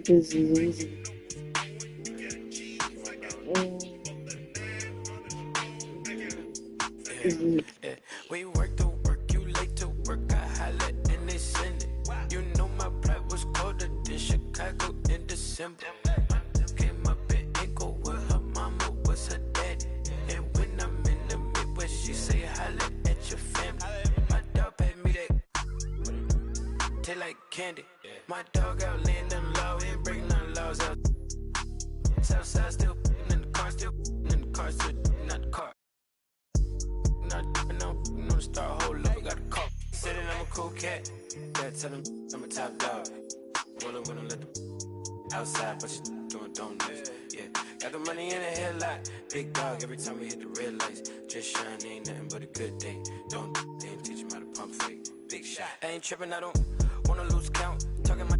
This is easy. We work to work, you late to work, I holla and they send it. You know my pride was colder than Chicago in December. Came up in Ankle with her mama was her daddy. And when I'm in the Midwest, she say holla at your family. My dog paid me that taste like candy. My dog out laying them low, ain't breaking none laws out. Southside still in the car, still in the car, still not the car. No star, hold up, I got a call. Said that I'm a cool cat. Yeah, tell him I'm a top dog. Roll up when I let the outside, but you doing donuts. Yeah, got the money in the headlight. Big dog every time we hit the red lights. Just shine, ain't nothing but a good day. Don't teach him how to pump fake. Big shot. I ain't tripping, I don't wanna lose count. Talking my,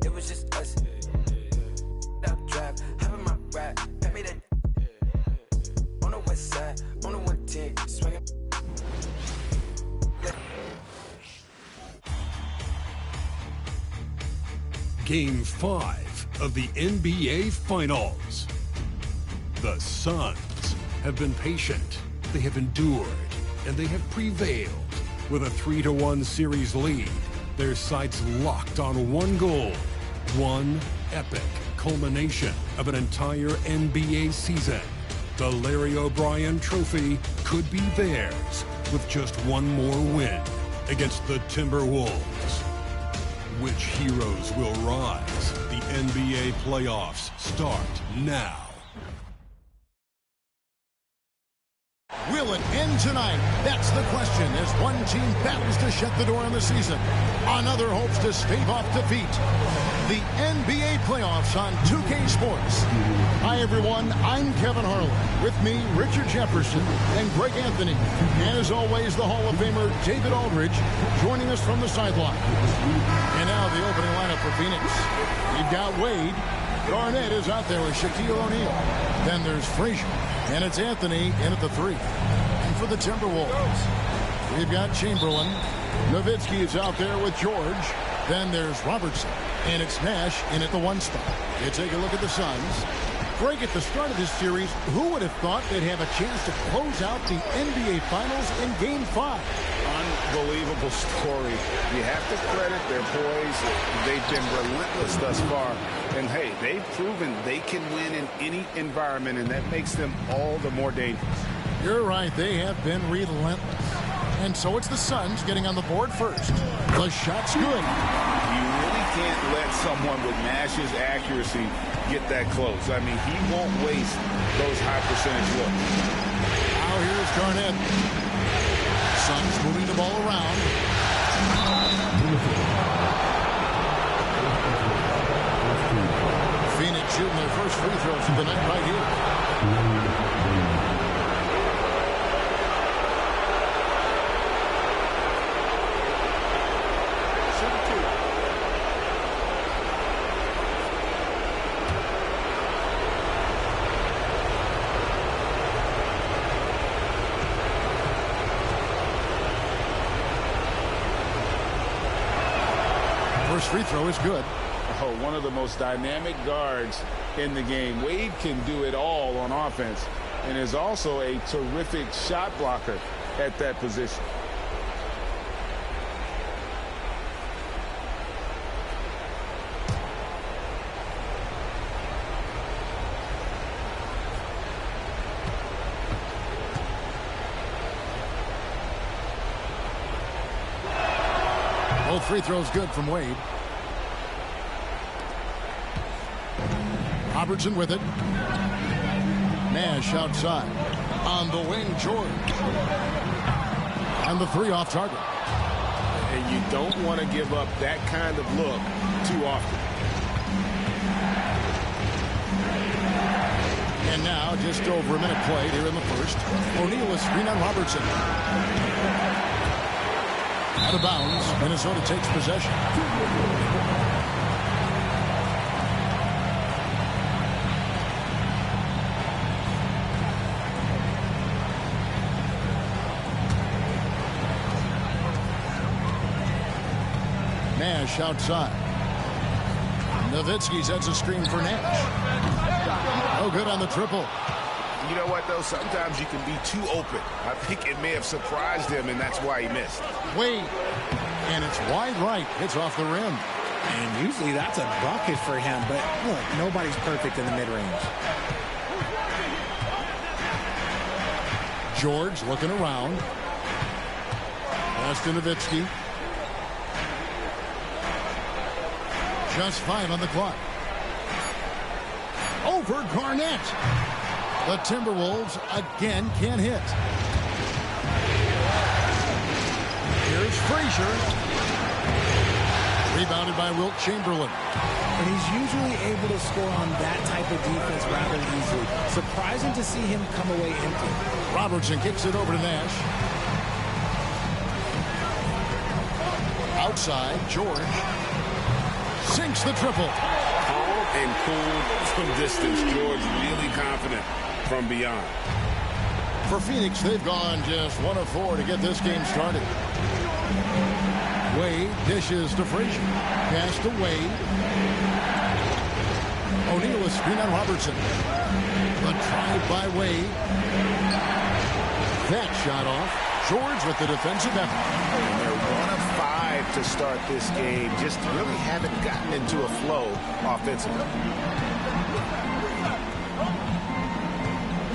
it was just us. Up drive, hop in my ride, pat me that. On the west side, on the 110, swinging. Game 5 of the NBA Finals. The Suns have been patient, they have endured, and they have prevailed. With a 3-1 series lead, their sights locked on one goal, one epic culmination of an entire NBA season. The Larry O'Brien Trophy could be theirs with just one more win against the Timberwolves. Which heroes will rise? The NBA playoffs start now. Will it end tonight? That's the question as one team battles to shut the door on the season. Another hopes to stave off defeat. The NBA playoffs on 2K Sports. Hi, everyone. I'm Kevin Harlan. With me, Richard Jefferson and Greg Anthony. And as always, the Hall of Famer David Aldridge joining us from the sideline. And now the opening lineup for Phoenix. You've got Wade. Garnett is out there with Shaquille O'Neal. Then there's Frazier. And it's Anthony in at the 3. And for the Timberwolves, we've got Chamberlain. Nowitzki is out there with George. Then there's Robertson. And it's Nash in at the 1 spot. You take a look at the Suns. Greg, at the start of this series, who would have thought they'd have a chance to close out the NBA Finals in Game 5? Unbelievable story. You have to credit their boys. They've been relentless thus far. And, hey, they've proven they can win in any environment, and that makes them all the more dangerous. You're right. They have been relentless. And so it's the Suns getting on the board first. The shot's good. You really can't let someone with Nash's accuracy get that close. I mean, he won't waste those high percentage looks. Now here's Garnett. Suns moving the ball around. Phoenix shooting their first free throws of the night right here. First free throw is good. Oh, one of the most dynamic guards in the game. Wade can do it all on offense and is also a terrific shot blocker at that position. Both free throws good from Wade. Robertson with it. Nash outside. On the wing, George. And the 3 off target. And you don't want to give up that kind of look too often. And now, just over a minute played here in the first. O'Neal is screen on Robertson. Out of bounds. Minnesota takes possession. Nash outside. Nowitzki sets a screen for Nash. No good on the triple. You know what, though? Sometimes you can be too open. I think it may have surprised him, and that's why he missed. Wade. And it's wide right. Hits off the rim. And usually that's a bucket for him, but look, nobody's perfect in the mid-range. George looking around. Pass to Nowitzki. Just 5 on the clock. Over Garnett. The Timberwolves again can't hit. Here's Frazier. Rebounded by Wilt Chamberlain. And he's usually able to score on that type of defense rather easily. Surprising to see him come away empty. Robertson kicks it over to Nash. Outside, George. Sinks the triple. Calm and cool from distance. George really confident from beyond. For Phoenix, they've gone just 1 of 4 to get this game started. Wade dishes to Frazier. Pass to Wade. O'Neal is screen on Robertson. The drive by Wade. That shot off. George with the defensive effort. And they're 1 of 5 to start this game. Just really haven't gotten into a flow offensively.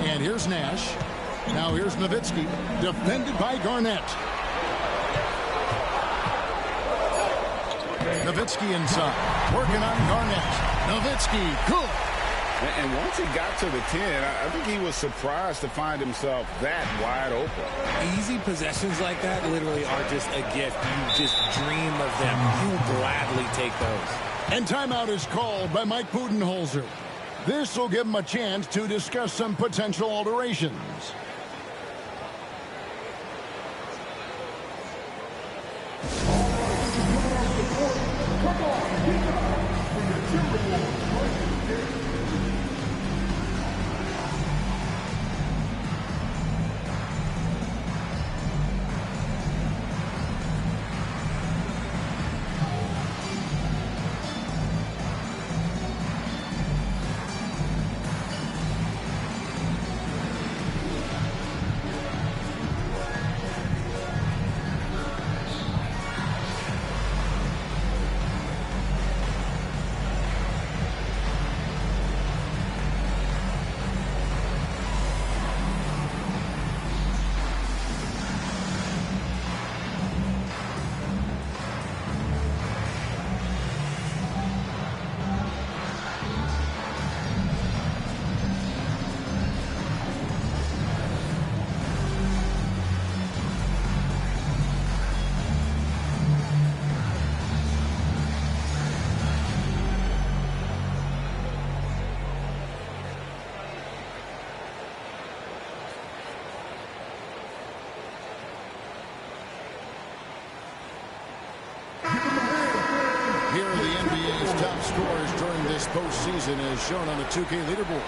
And here's Nash. Now here's Nowitzki. Defended by Garnett. Nowitzki inside. Working on Garnett. Nowitzki, good. And once he got to the 10, I think he was surprised to find himself that wide open. Easy possessions like that literally are just a gift. You just dream of them. You'll gladly take those. And timeout is called by Mike Budenholzer. This will give him a chance to discuss some potential alterations. Here are the NBA's top scorers during this postseason as shown on the 2K leaderboard.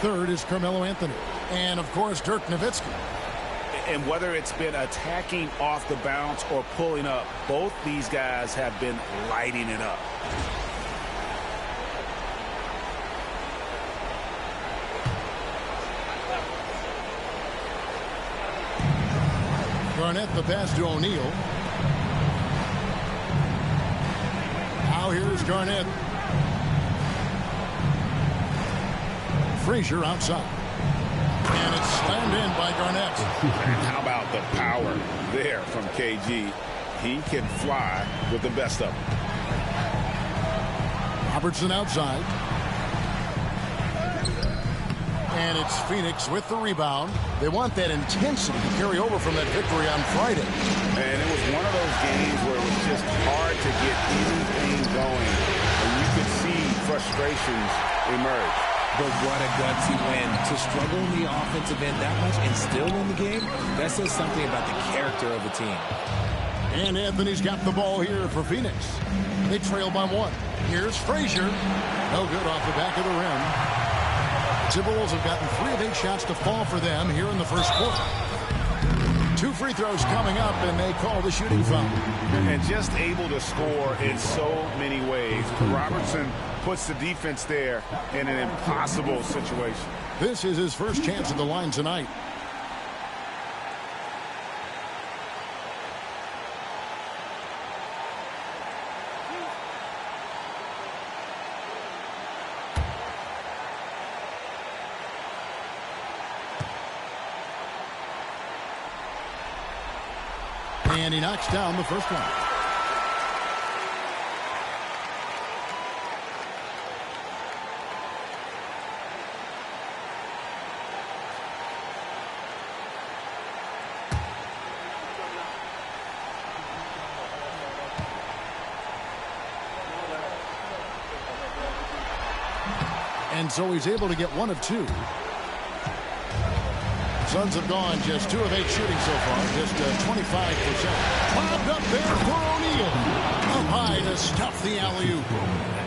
Third is Carmelo Anthony. And, of course, Dirk Nowitzki. And whether it's been attacking off the bounce or pulling up, both these guys have been lighting it up. Garnett the pass to O'Neal. Now here's Garnett. Frazier outside. And it's slammed in by Garnett. How about the power there from KG? He can fly with the best of them. Robertson outside. And it's Phoenix with the rebound. They want that intensity to carry over from that victory on Friday. And it was one of those games where it was just hard to get anything going. And you could see frustrations emerge. But what a gutsy win. To struggle in the offensive end that much and still win the game, that says something about the character of the team. And Anthony's got the ball here for Phoenix. They trail by 1. Here's Frazier. No good off the back of the rim. Timberwolves have gotten 3 of 8 shots to fall for them here in the first quarter. 2 free throws coming up, and they call the shooting foul. And just able to score in so many ways. Robertson puts the defense there in an impossible situation. This is his first chance at the line tonight. And he knocks down the first one. And so he's able to get 1 of 2. Suns have gone just 2 of 8 shooting so far, just 25%. Bobbed up there for O'Neal. Up high to stuff the alley-oop.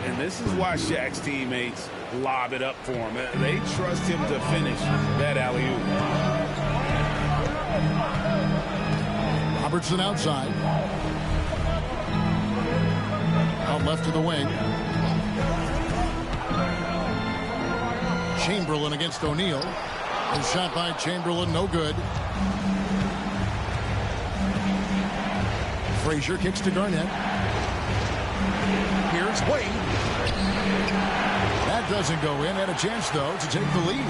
And this is why Shaq's teammates lob it up for him. They trust him to finish that alley-oop. Robertson outside. Out left to the wing. Chamberlain against O'Neal. A shot by Chamberlain, no good. Frazier kicks to Garnett. Here's Wade. That doesn't go in. Had a chance, though, to take the lead.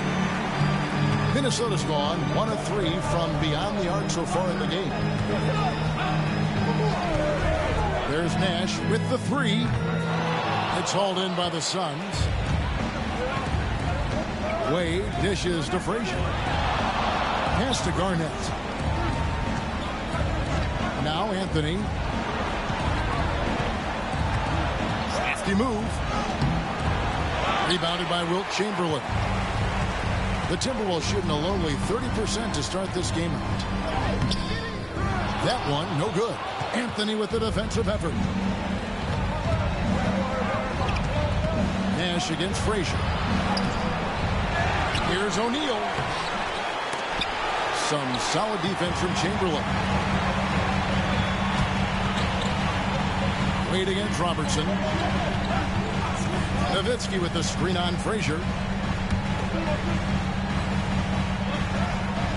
Minnesota's gone 1 of 3 from beyond the arc so far in the game. There's Nash with the 3. It's hauled in by the Suns. Wade dishes to Frazier. Pass to Garnett. Now Anthony. Crafty move. Rebounded by Wilt Chamberlain. The Timberwolves shooting a lonely 30% to start this game out. That one, no good. Anthony with the defensive effort. Nash against Frazier. Here's O'Neal. Some solid defense from Chamberlain. Wade against Robertson. Nowitzki with the screen on Frazier.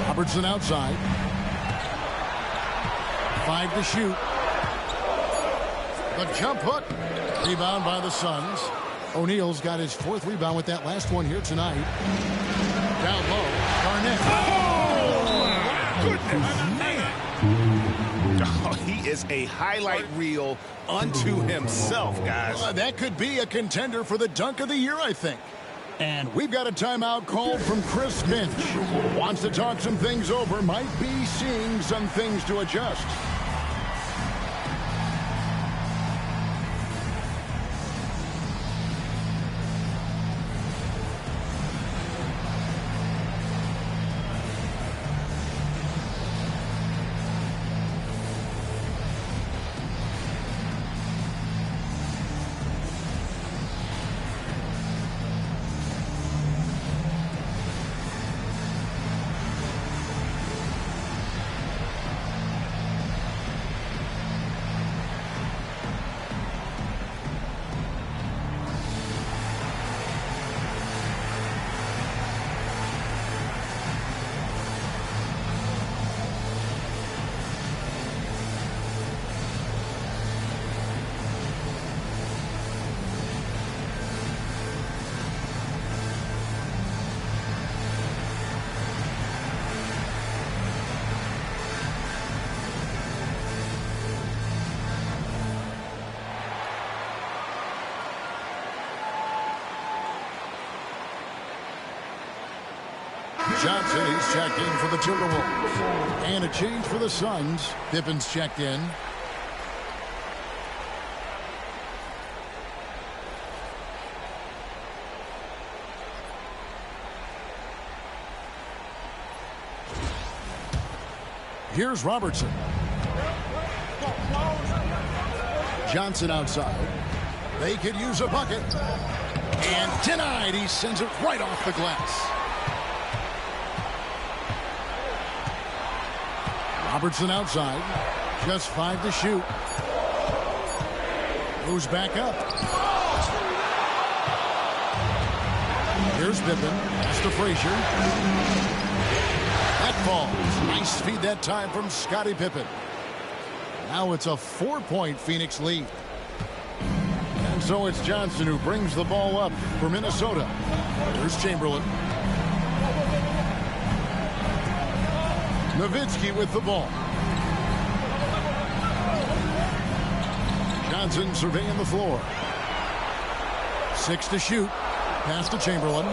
Robertson outside. 5 to shoot. The jump hook. Rebound by the Suns. O'Neal's got his 4th rebound with that last one here tonight. Down low. Garnett. Oh, goodness, man. Oh, he is a highlight reel unto himself, guys. That could be a contender for the dunk of the year, I think. And we've got a timeout called from Chris Finch. Wants to talk some things over. Might be seeing some things to adjust. Johnson, he's checked in for the Timberwolves. And a change for the Suns. Pippen's checked in. Here's Robertson. Johnson outside. They could use a bucket. And denied. He sends it right off the glass. Robertson outside. Just 5 to shoot. Moves back up. Here's Pippen. Pass to Frazier. That falls. Nice feed that time from Scottie Pippen. Now it's a 4-point Phoenix lead. And so it's Johnson who brings the ball up for Minnesota. Here's Chamberlain. Nowitzki with the ball. Johnson surveying the floor. 6 to shoot. Pass to Chamberlain.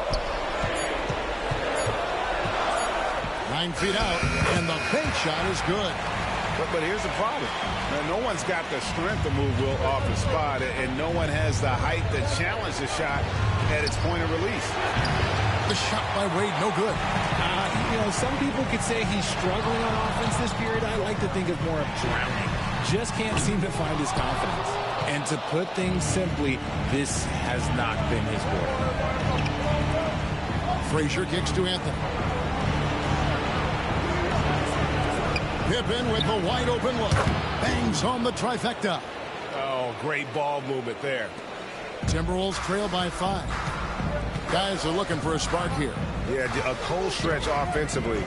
9 feet out, and the bank shot is good. But here's the problem. Now, no one's got the strength to move Will off the spot, and no one has the height to challenge the shot at its point of release. The shot by Wade, no good. You know, some people could say he's struggling on offense this period. I like to think of more of drowning. Just can't seem to find his confidence. And to put things simply, this has not been his quarter. Frazier kicks to Anthony. Pippen with the wide open look. Bangs home the trifecta. Oh, great ball movement there. Timberwolves trail by 5. Guys are looking for a spark here. Yeah, a cold stretch offensively,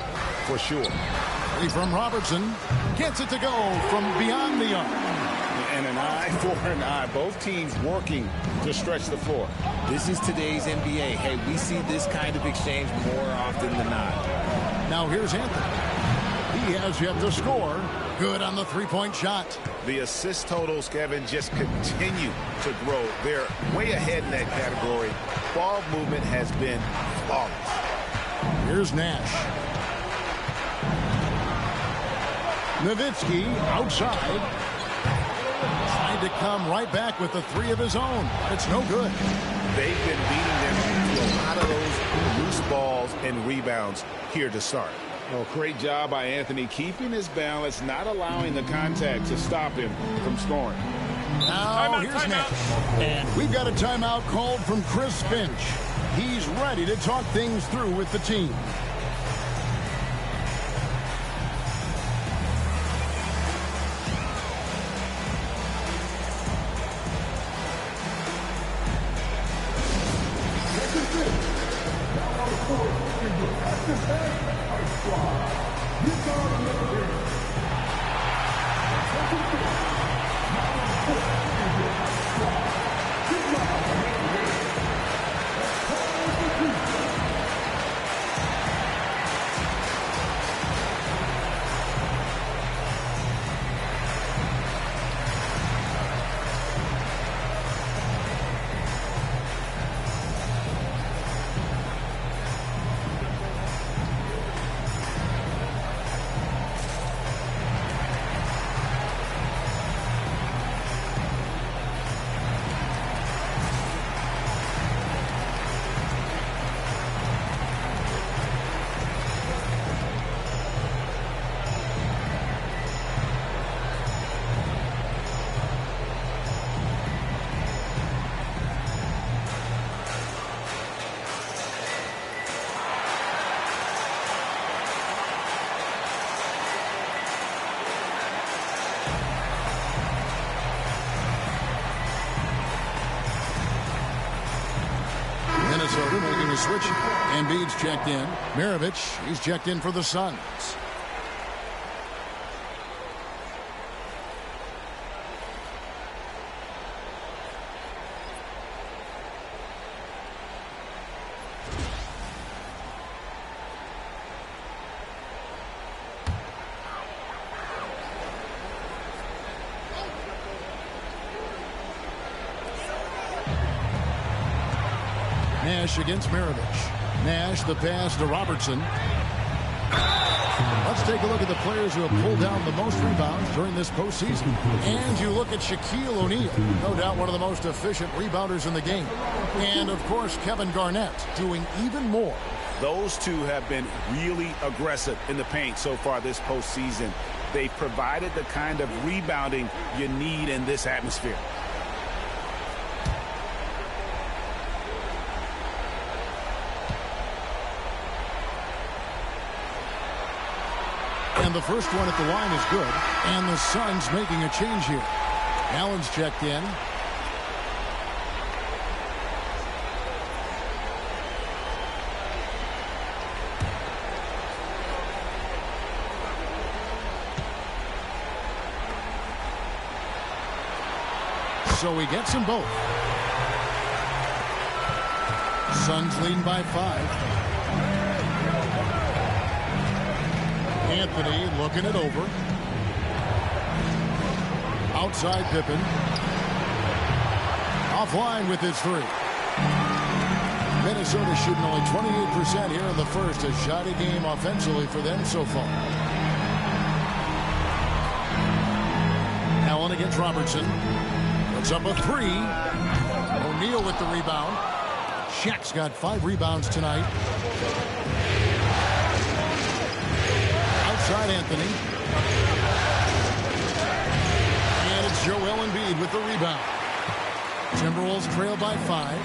for sure. Free from Robertson. Gets it to go from beyond the arc. And an eye for an eye. Both teams working to stretch the floor. This is today's NBA. Hey, we see this kind of exchange more often than not. Now here's Anthony. He has yet to score. Good on the three-point shot. The assist totals, Kevin, just continue to grow. They're way ahead in that category. Ball movement has been flawless. Here's Nash. Nowitzki outside. Tried to come right back with the 3 of his own. It's no good. They've been beating them to a lot of those loose balls and rebounds here to start. Well, great job by Anthony keeping his balance, not allowing the contact to stop him from scoring. Now here's Nash. And we've got a timeout called from Chris Finch. He's ready to talk things through with the team. Minnesota making a switch. Embiid's checked in. Maravich, he's checked in for the Suns. Nash against Maravich. Nash, the pass to Robertson. Let's take a look at the players who have pulled down the most rebounds during this postseason. And you look at Shaquille O'Neal, no doubt one of the most efficient rebounders in the game. And, of course, Kevin Garnett doing even more. Those two have been really aggressive in the paint so far this postseason. They provided the kind of rebounding you need in this atmosphere. And the first one at the line is good. And the Suns making a change here. Allen's checked in. So he gets them both. Suns leading by 5. Anthony looking it over. Outside Pippen. Offline with his 3. Minnesota shooting only 28% here in the first. A shoddy game offensively for them so far. Allen against Robertson. Puts up a 3. O'Neal with the rebound. Shaq's got 5 rebounds tonight. Outside Anthony. And it's Joel Embiid with the rebound. Timberwolves trail by 5.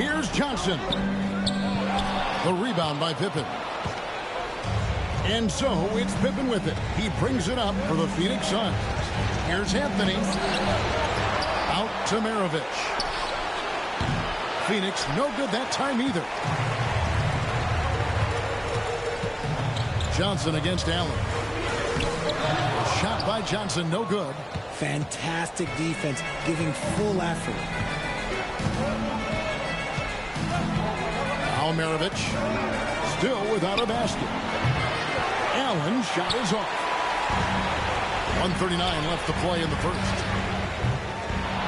Here's Johnson. The rebound by Pippen. And so it's Pippen with it. He brings it up for the Phoenix Suns. Here's Anthony. Out to Maravich. Phoenix no good that time either. Johnson against Allen. Shot by Johnson, no good. Fantastic defense, giving full effort. Now Maravich still without a basket. Allen shot is off. 1:39 left to play in the first.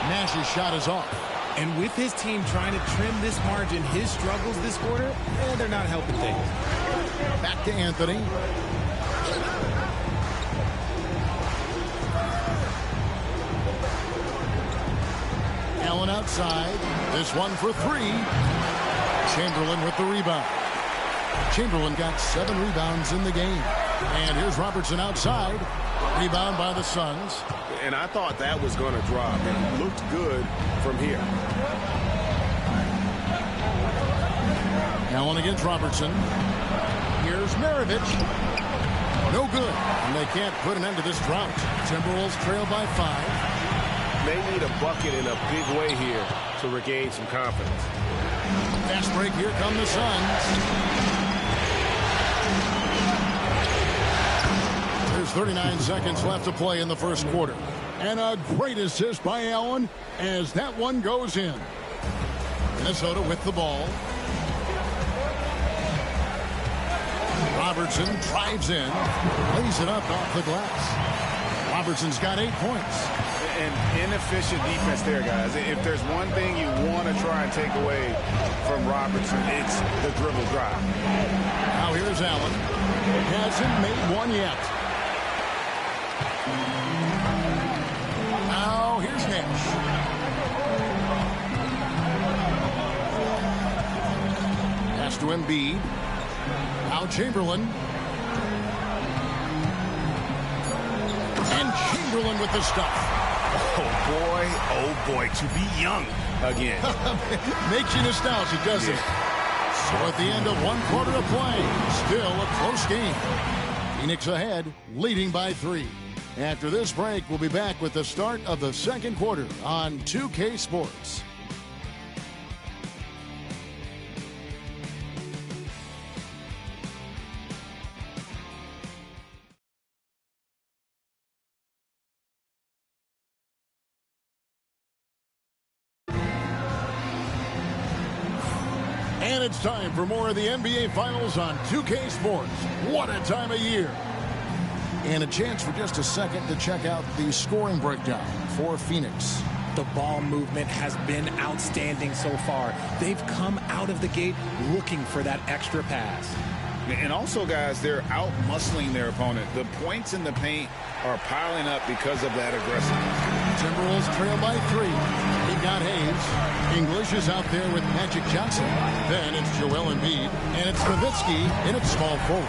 Nash's shot is off. And with his team trying to trim this margin, his struggles this quarter, they're not helping things. Back to Anthony. Allen outside. This one for 3. Chamberlain with the rebound. Chamberlain got 7 rebounds in the game. And here's Robertson outside. Rebound by the Suns. And I thought that was going to drop. It looked good from here. Allen against Robertson. Here's Maravich. No good. And they can't put an end to this drought. Timberwolves trail by 5. They need a bucket in a big way here to regain some confidence. Fast break. Here come the Suns. There's 39 seconds left to play in the first quarter. And a great assist by Allen as that one goes in. Minnesota with the ball. Robertson drives in, lays it up off the glass. Robertson's got 8 points. An inefficient defense there, guys. If there's one thing you want to try and take away from Robertson, it's the dribble drive. Now here's Allen. Hasn't made one yet. Now here's Nash. Pass to Embiid. Now Chamberlain. And Chamberlain with the stuff. Oh boy, to be young again. Makes you nostalgic, doesn't it? So at the end of 1 quarter of play, still a close game. Phoenix ahead, leading by 3. After this break, we'll be back with the start of the second quarter on 2K Sports. And it's time for more of the NBA Finals on 2K Sports. What a time of year. And a chance for just a second to check out the scoring breakdown for Phoenix. The ball movement has been outstanding so far. They've come out of the gate looking for that extra pass. And also, guys, they're out-muscling their opponent. The points in the paint are piling up because of that aggressiveness. Timberwolves trail by 3. He got Hayes. English is out there with Magic Johnson. Then it's Joel Embiid. And it's Nowitzki in its small forward.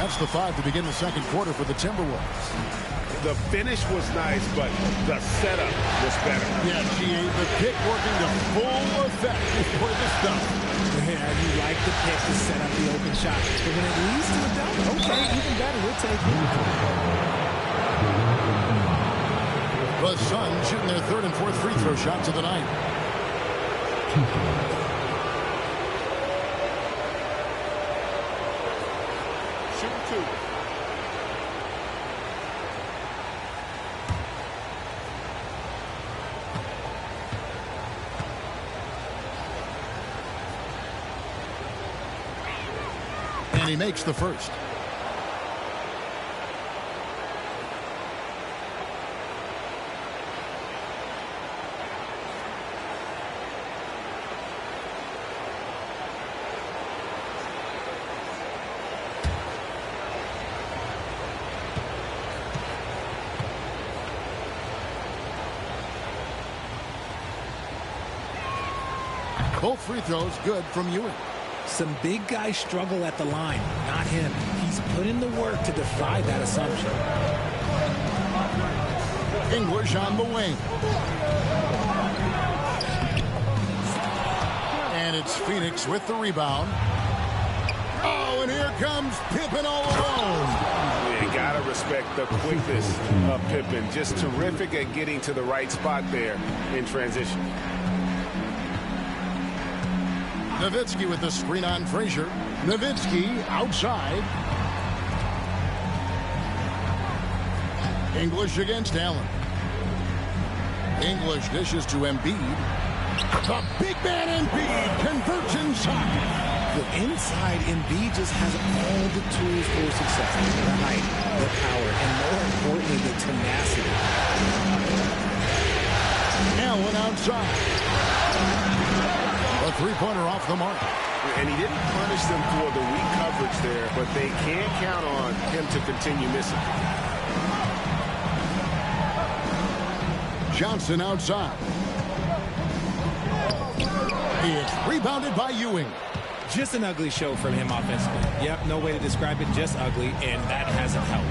That's the 5 to begin the second quarter for the Timberwolves. The finish was nice, but the setup was better. Yeah, G.A., the pick working to full effect before the stuff. Yeah, you like the pick to set up the open shot. But when it leads to a dunk, okay, even better, we'll take it. The Suns shooting their third and fourth free throw shots of the night. Shoot 2. And he makes the first. Both free throws good from Ewing. Some big guys struggle at the line, not him. He's put in the work to defy that assumption. English on the wing. And it's Phoenix with the rebound. Oh, and here comes Pippen all alone. You gotta respect the quickness of Pippen. Just terrific at getting to the right spot there in transition. Nowitzki with the screen on Frazier. Nowitzki outside. English against Allen. English dishes to Embiid. The big man Embiid converts inside. The inside, Embiid just has all the tools for success. The height, the power, and more importantly, the tenacity. Allen outside. A three-pointer off the mark. And he didn't punish them for the weak coverage there, but they can't count on him to continue missing. Johnson outside. It's rebounded by Ewing. Just an ugly show from him offensively. Yep, no way to describe it, just ugly, and that hasn't helped.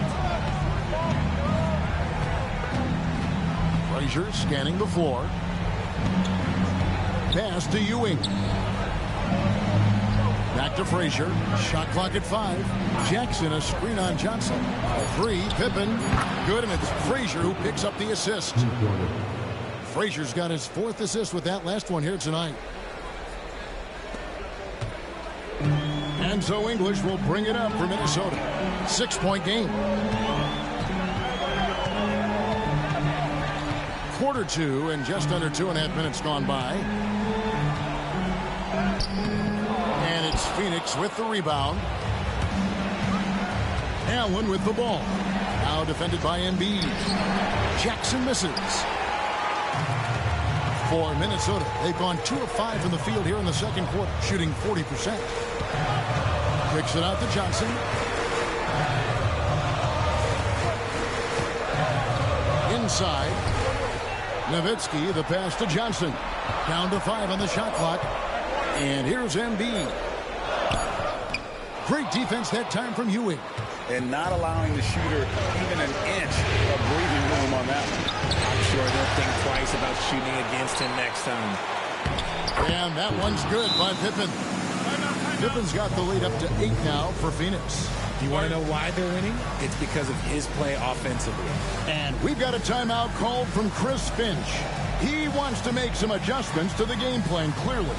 Frazier scanning the floor. Pass to Ewing. Back to Frazier. Shot clock at 5. Jackson, a screen on Johnson. A 3. Pippen. Good, and it's Frazier who picks up the assist. Frazier's got his 4th assist with that last one here tonight. And so English will bring it up for Minnesota. 6-point game. Quarter 2 and just under 2.5 minutes gone by. And it's Phoenix with the rebound. Allen with the ball. Now defended by Embiid. Jackson misses. For Minnesota, they've gone 2 of 5 from the field here in the second quarter, shooting 40%. Kicks it out to Johnson. Inside. Nowitzki, the pass to Johnson. Down to 5 on the shot clock. And here's Embiid. Great defense that time from Ewing. And not allowing the shooter even an inch of breathing room on that one. I'm sure they'll think twice about shooting against him next time. And that one's good by Pippen. Pippen's got the lead up to 8 now for Phoenix. You want to know why they're winning? It's because of his play offensively. And we've got a timeout called from Chris Finch. He wants to make some adjustments to the game plan, clearly.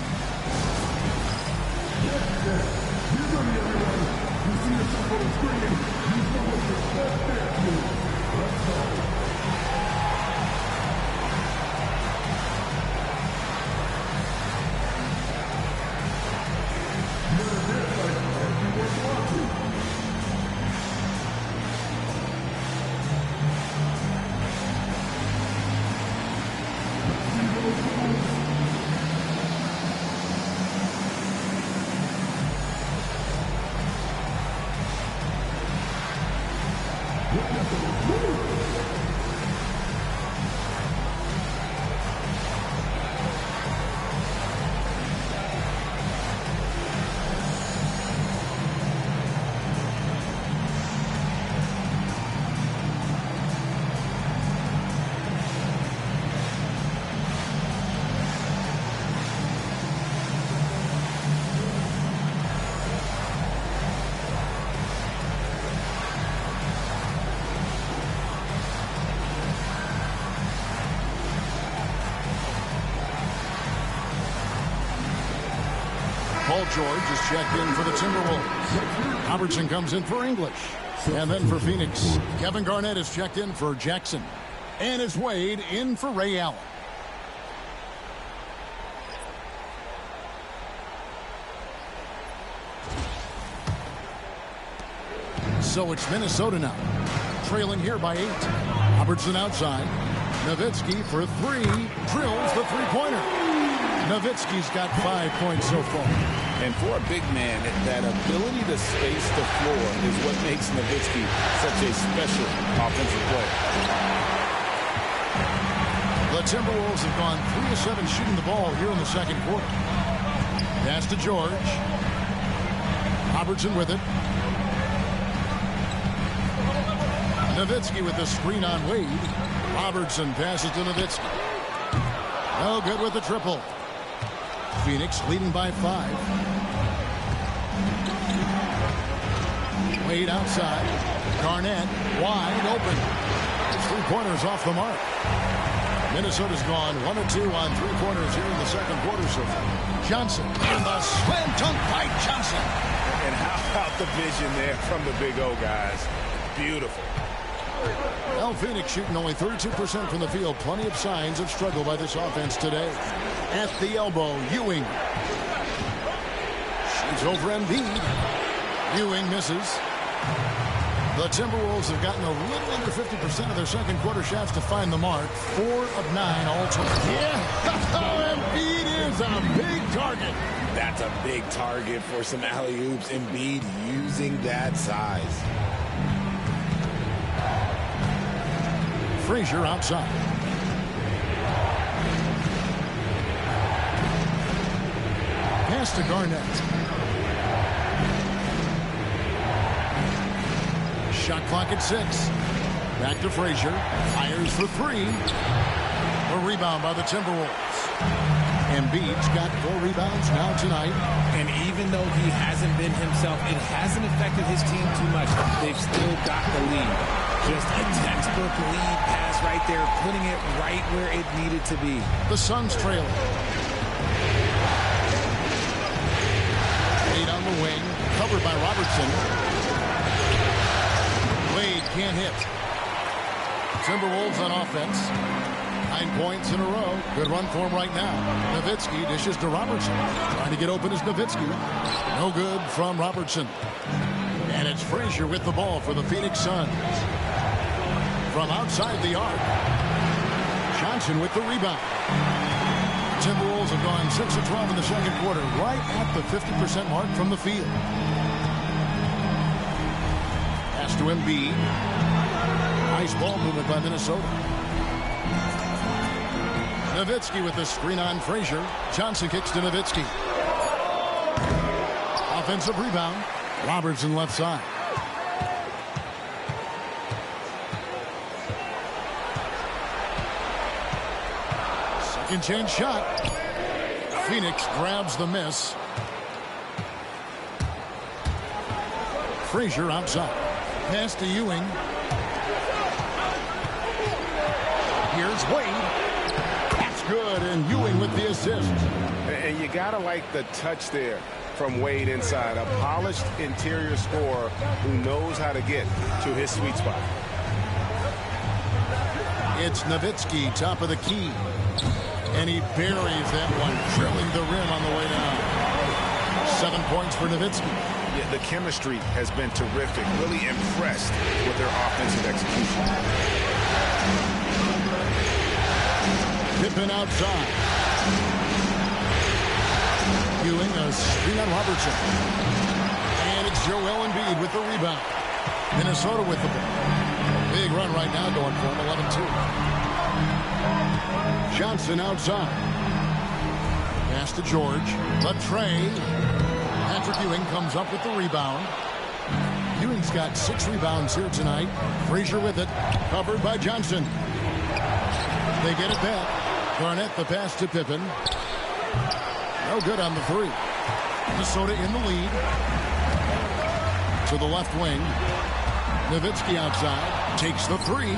Paul George is checked in for the Timberwolves. Robertson comes in for English. And then for Phoenix, Kevin Garnett is checked in for Jackson. And it's Wade in for Ray Allen. So it's Minnesota now, trailing here by 8. Robertson outside. Nowitzki for 3, drills the three-pointer. Nowitzki's got 5 points so far. And for a big man, that ability to space the floor is what makes Nowitzki such a special offensive player. The Timberwolves have gone 3 of 7 shooting the ball here in the second quarter. Pass to George. Robertson with it. Nowitzki with the screen on Wade. Robertson passes to Nowitzki. No good with the triple. Phoenix leading by 5. Wade outside. Garnett wide open. Three-pointers off the mark. Minnesota's gone 1 of 2 on three-pointers here in the second quarter so far. Johnson and the slam dunk by Johnson. And how about the vision there from the Big O guys? Beautiful. Well, Phoenix shooting only 32% from the field. Plenty of signs of struggle by this offense today. At the elbow, Ewing. Shoots over Embiid. Ewing misses. The Timberwolves have gotten a little under 50% of their second quarter shots to find the mark. 4 of 9 all time. Yeah, Embiid is a big target. That's a big target for some alley-oops. Embiid using that size. Frazier outside. Pass to Garnett. Shot clock at 6. Back to Frazier. Fires for 3. A rebound by the Timberwolves. Embiid's got 4 rebounds now tonight. And even though he hasn't been himself, it hasn't affected his team too much. They've still got the lead. Just a textbook lead pass right there, putting it right where it needed to be. The Suns trailing. Wade on the wing, covered by Robertson. Wade can't hit. Timberwolves on offense. 9 points in a row. Good run for him right now. Nowitzki dishes to Robertson. Trying to get open is Nowitzki. No good from Robertson. And it's Frazier with the ball for the Phoenix Suns. From outside the arc. Johnson with the rebound. Timberwolves have gone 6 of 12 in the second quarter, right at the 50% mark from the field. Pass to Embiid. Nice ball movement by Minnesota. Nowitzki with the screen on Frazier. Johnson kicks to Nowitzki. Offensive rebound. Robertson left side. Second chance shot. Phoenix grabs the miss. Frazier outside. Pass to Ewing. Here's Wade. That's good, and Ewing with the assist. And you gotta like the touch there from Wade inside. A polished interior scorer who knows how to get to his sweet spot. It's Nowitzki, top of the key. And he buries that one, drilling the rim on the way down. 7 points for Nowitzki. Yeah, the chemistry has been terrific. Really impressed with their offensive execution. Pippen outside. Ewing a screen on Robertson. And it's Joel Embiid with the rebound. Minnesota with the ball. Big run right now going for him, 11-2. Johnson outside. Pass to George. The tray. Patrick Ewing comes up with the rebound. Ewing's got 6 rebounds here tonight. Frazier with it. Covered by Johnson. They get it back. Garnett the pass to Pippen. No good on the 3. Minnesota in the lead. To the left wing. Nowitzki outside. Takes the 3.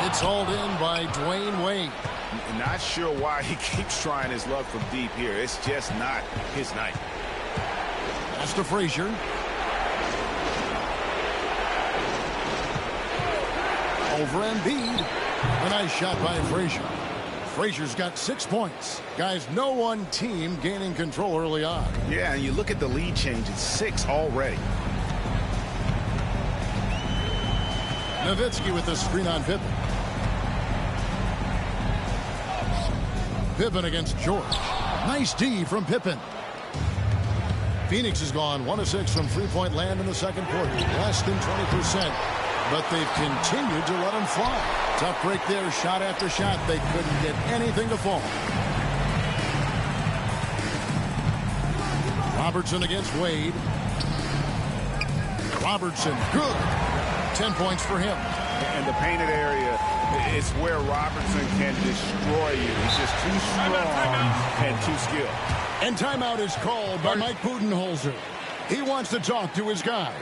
It's hauled in by Dwayne Wade. Not sure why he keeps trying his luck from deep here. It's just not his night. Pass to Frazier. Over Embiid. A nice shot by Frazier. Frazier's got 6 points. Guys, no one team gaining control early on. Yeah, and you look at the lead change. It's 6 already. Nowitzki with the screen on Pippen. Pippen against George. Nice D from Pippen. Phoenix has gone 1 of 6 from three-point land in the second quarter. Less than 20%. But they've continued to let him fly. Tough break there, shot after shot. They couldn't get anything to fall. Robertson against Wade. Robertson, good. 10 points for him. And the painted area is where Robertson can destroy you. He's just too strong and too skilled. And timeout is called by Mike Budenholzer. He wants to talk to his guys.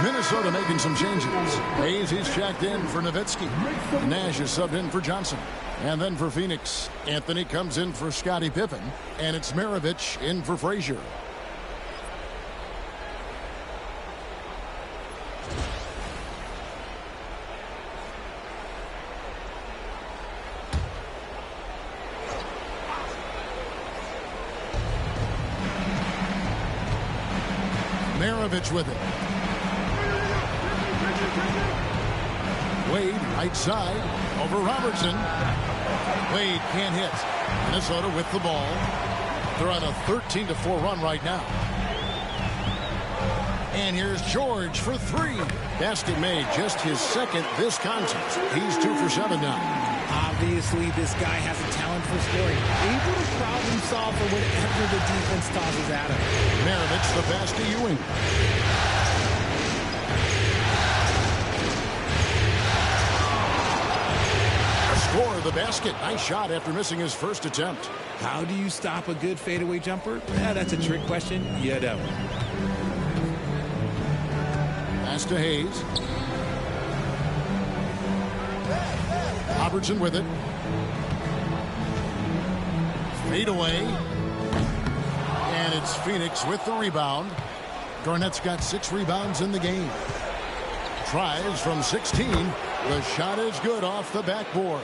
Minnesota making some changes. Hayes, he's checked in for Nowitzki. Nash is subbed in for Johnson. And then for Phoenix, Anthony comes in for Scottie Pippen. And it's Maravich in for Frazier. Maravich with it. Wade, right side, over Robertson. Wade can't hit. Minnesota with the ball. They're on a 13-4 run right now. And here's George for 3. Basket made, just his second this contest. He's 2 for 7 now. Obviously, this guy has a talent for scoring. Able to problem solve for whatever the defense tosses at him. Maravich the pass to Ewing. Score the basket. Nice shot after missing his first attempt. How do you stop a good fadeaway jumper? That's a trick question. You don't. Pass to Hayes. Robertson with it. Fade away. And it's Phoenix with the rebound. Garnett's got 6 rebounds in the game. Tries from 16. The shot is good off the backboard.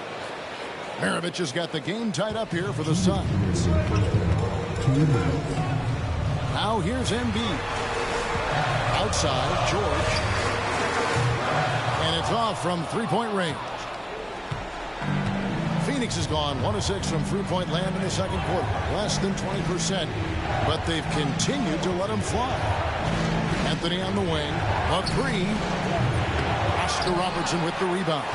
Maravich has got the game tied up here for the Suns. Now here's Embiid. Outside, George. And it's off from three-point range. Phoenix has gone 1 of 6 from three-point land in the second quarter. Less than 20%. But they've continued to let him fly. Anthony on the wing. A 3. Oscar Robertson with the rebound.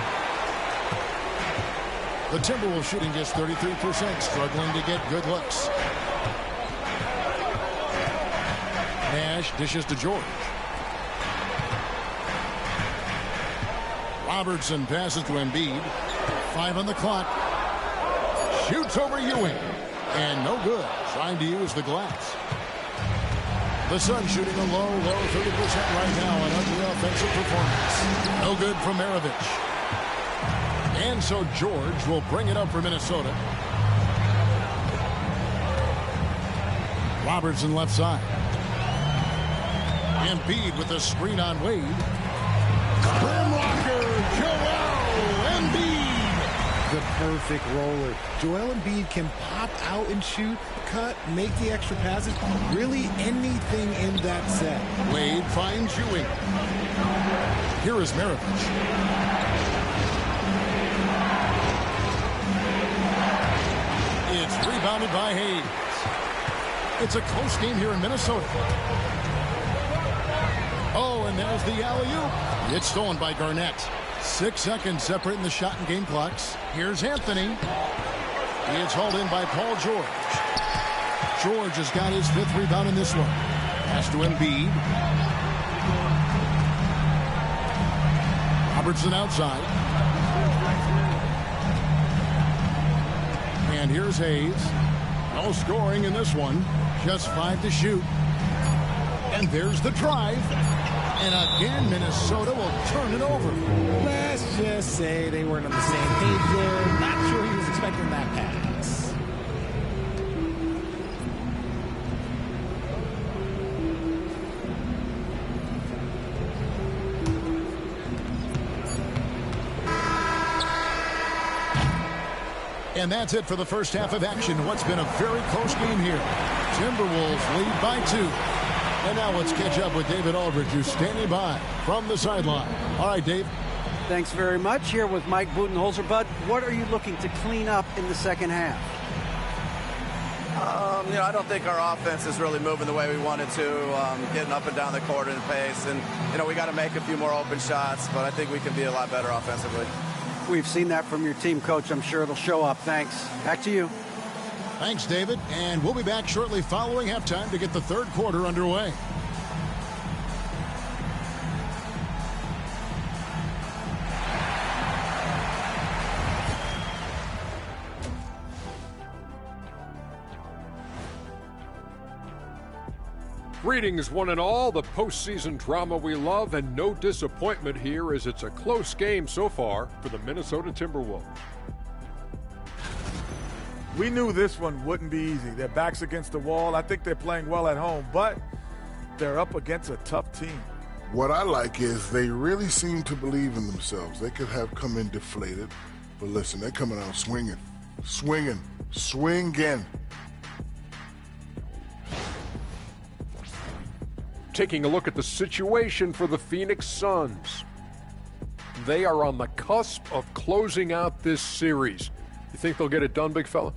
The Timberwolves shooting just 33%, struggling to get good looks. Nash dishes to George. Robertson passes to Embiid. 5 on the clock. Shoots over Ewing. And no good. Trying to use the glass. The Suns shooting a low 30% right now on ugly offensive performance. No good from Maravich. And so George will bring it up for Minnesota. Robertson left side. Embiid with a screen on Wade. Rim rocker, Joel Embiid. The perfect roller. Joel Embiid can pop out and shoot, cut, make the extra passes. Really anything in that set. Wade finds Ewing. Here is Maravich. It's rebounded by Hayes. It's a close game here in Minnesota. Oh, and there's the alley-oop. It's stolen by Garnett. 6 seconds separating the shot and game clocks. Here's Anthony. It's hauled in by Paul George. George has got his 5th rebound in this one. Pass to Embiid. Robertson outside. And here's Hayes. No scoring in this one. Just 5 to shoot. And there's the drive. And again, Minnesota will turn it over. Let's just say they weren't on the same page there. Not sure he was expecting that pass. And that's it for the first half of action. What's been a very close game here. Timberwolves lead by 2. And now let's catch up with David Aldridge, who's standing by from the sideline. All right, Dave. Thanks very much. Here with Mike Budenholzer. Bud, what are you looking to clean up in the second half? I don't think our offense is really moving the way we wanted to, getting up and down the court in pace. And, we got to make a few more open shots, but I think we can be a lot better offensively. We've seen that from your team, Coach. I'm sure it'll show up. Thanks. Back to you. Thanks, David. And we'll be back shortly following halftime to get the third quarter underway. Greetings, one and all. The postseason drama we love, and no disappointment here as it's a close game so far for the Minnesota Timberwolves. We knew this one wouldn't be easy. Their backs against the wall. I think they're playing well at home, but they're up against a tough team. What I like is they really seem to believe in themselves. They could have come in deflated, but listen, they're coming out swinging. Taking a look at the situation for the Phoenix Suns. They are on the cusp of closing out this series. You think they'll get it done, big fella?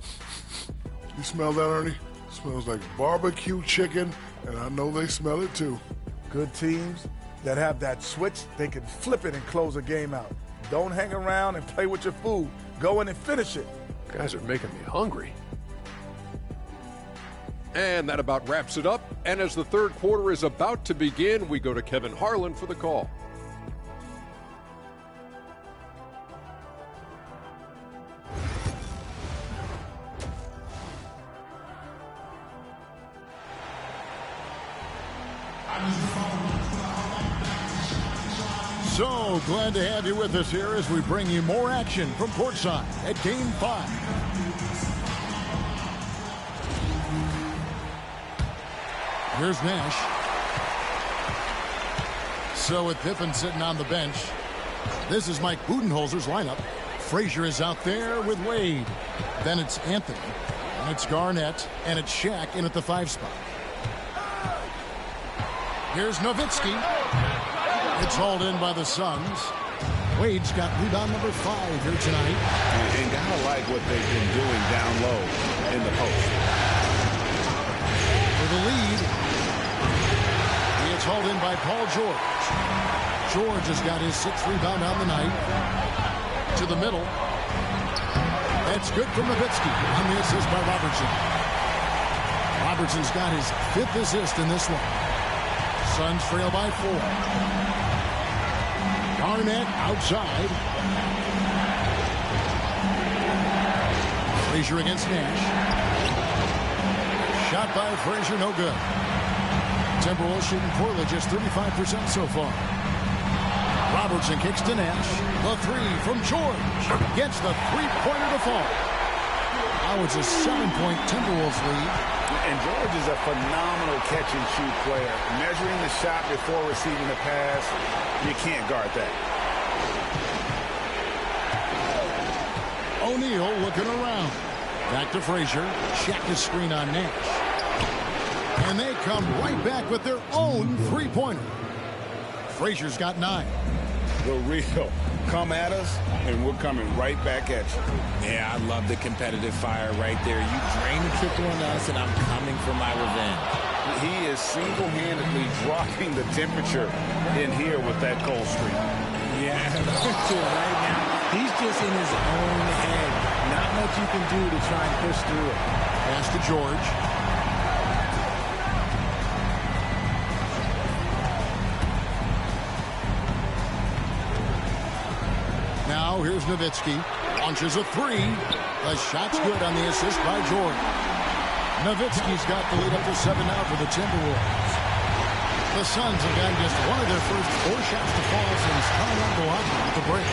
You smell that, Ernie? It smells like barbecue chicken, and I know they smell it too. Good teams that have that switch, they can flip it and close a game out. Don't hang around and play with your food. Go in and finish it. Guys are making me hungry. And that about wraps it up. And as the third quarter is about to begin, we go to Kevin Harlan for the call. So glad to have you with us here as we bring you more action from courtside at Game 5. Here's Nash. So with Pippen sitting on the bench, this is Mike Budenholzer's lineup. Frazier is out there with Wade. Then it's Anthony. And it's Garnett. And it's Shaq in at the 5 spot. Here's Nowitzki. It's hauled in by the Suns. Wade's got rebound number 5 here tonight. And gotta like what they've been doing down low in the post. For the lead, it's hauled in by Paul George. George has got his 6th rebound on the night. To the middle. That's good from Nowitzki on the assist by Robertson. Robertson's got his 5th assist in this one. Suns trail by 4. Garnett outside. Frazier against Nash. Shot by Frazier, no good. Timberwolves shooting poorly, just 35% so far. Robertson kicks to Nash. The three from George. Gets the three-pointer to fall. Now it's a 7-point Timberwolves lead. And George is a phenomenal catch-and-shoot player. Measuring the shot before receiving the pass, you can't guard that. O'Neal looking around. Back to Frazier. Check his screen on Nash. And they come right back with their own three-pointer. Frazier's got 9. The real. Come at us, and we're coming right back at you. Yeah, I love the competitive fire right there. You drain the triple on us, and I'm coming for my revenge. He is single-handedly dropping the temperature in here with that cold streak. Yeah, right now, he's just in his own head. Not much you can do to try and push through it. Pass to George. Now here's Nowitzki. Launches a three. The shot's good on the assist by George. Nowitzki's got the lead up to 7 now for the Timberwolves. The Suns have gotten just one of their first 4 shots to fall since coming out Milwaukee at the break.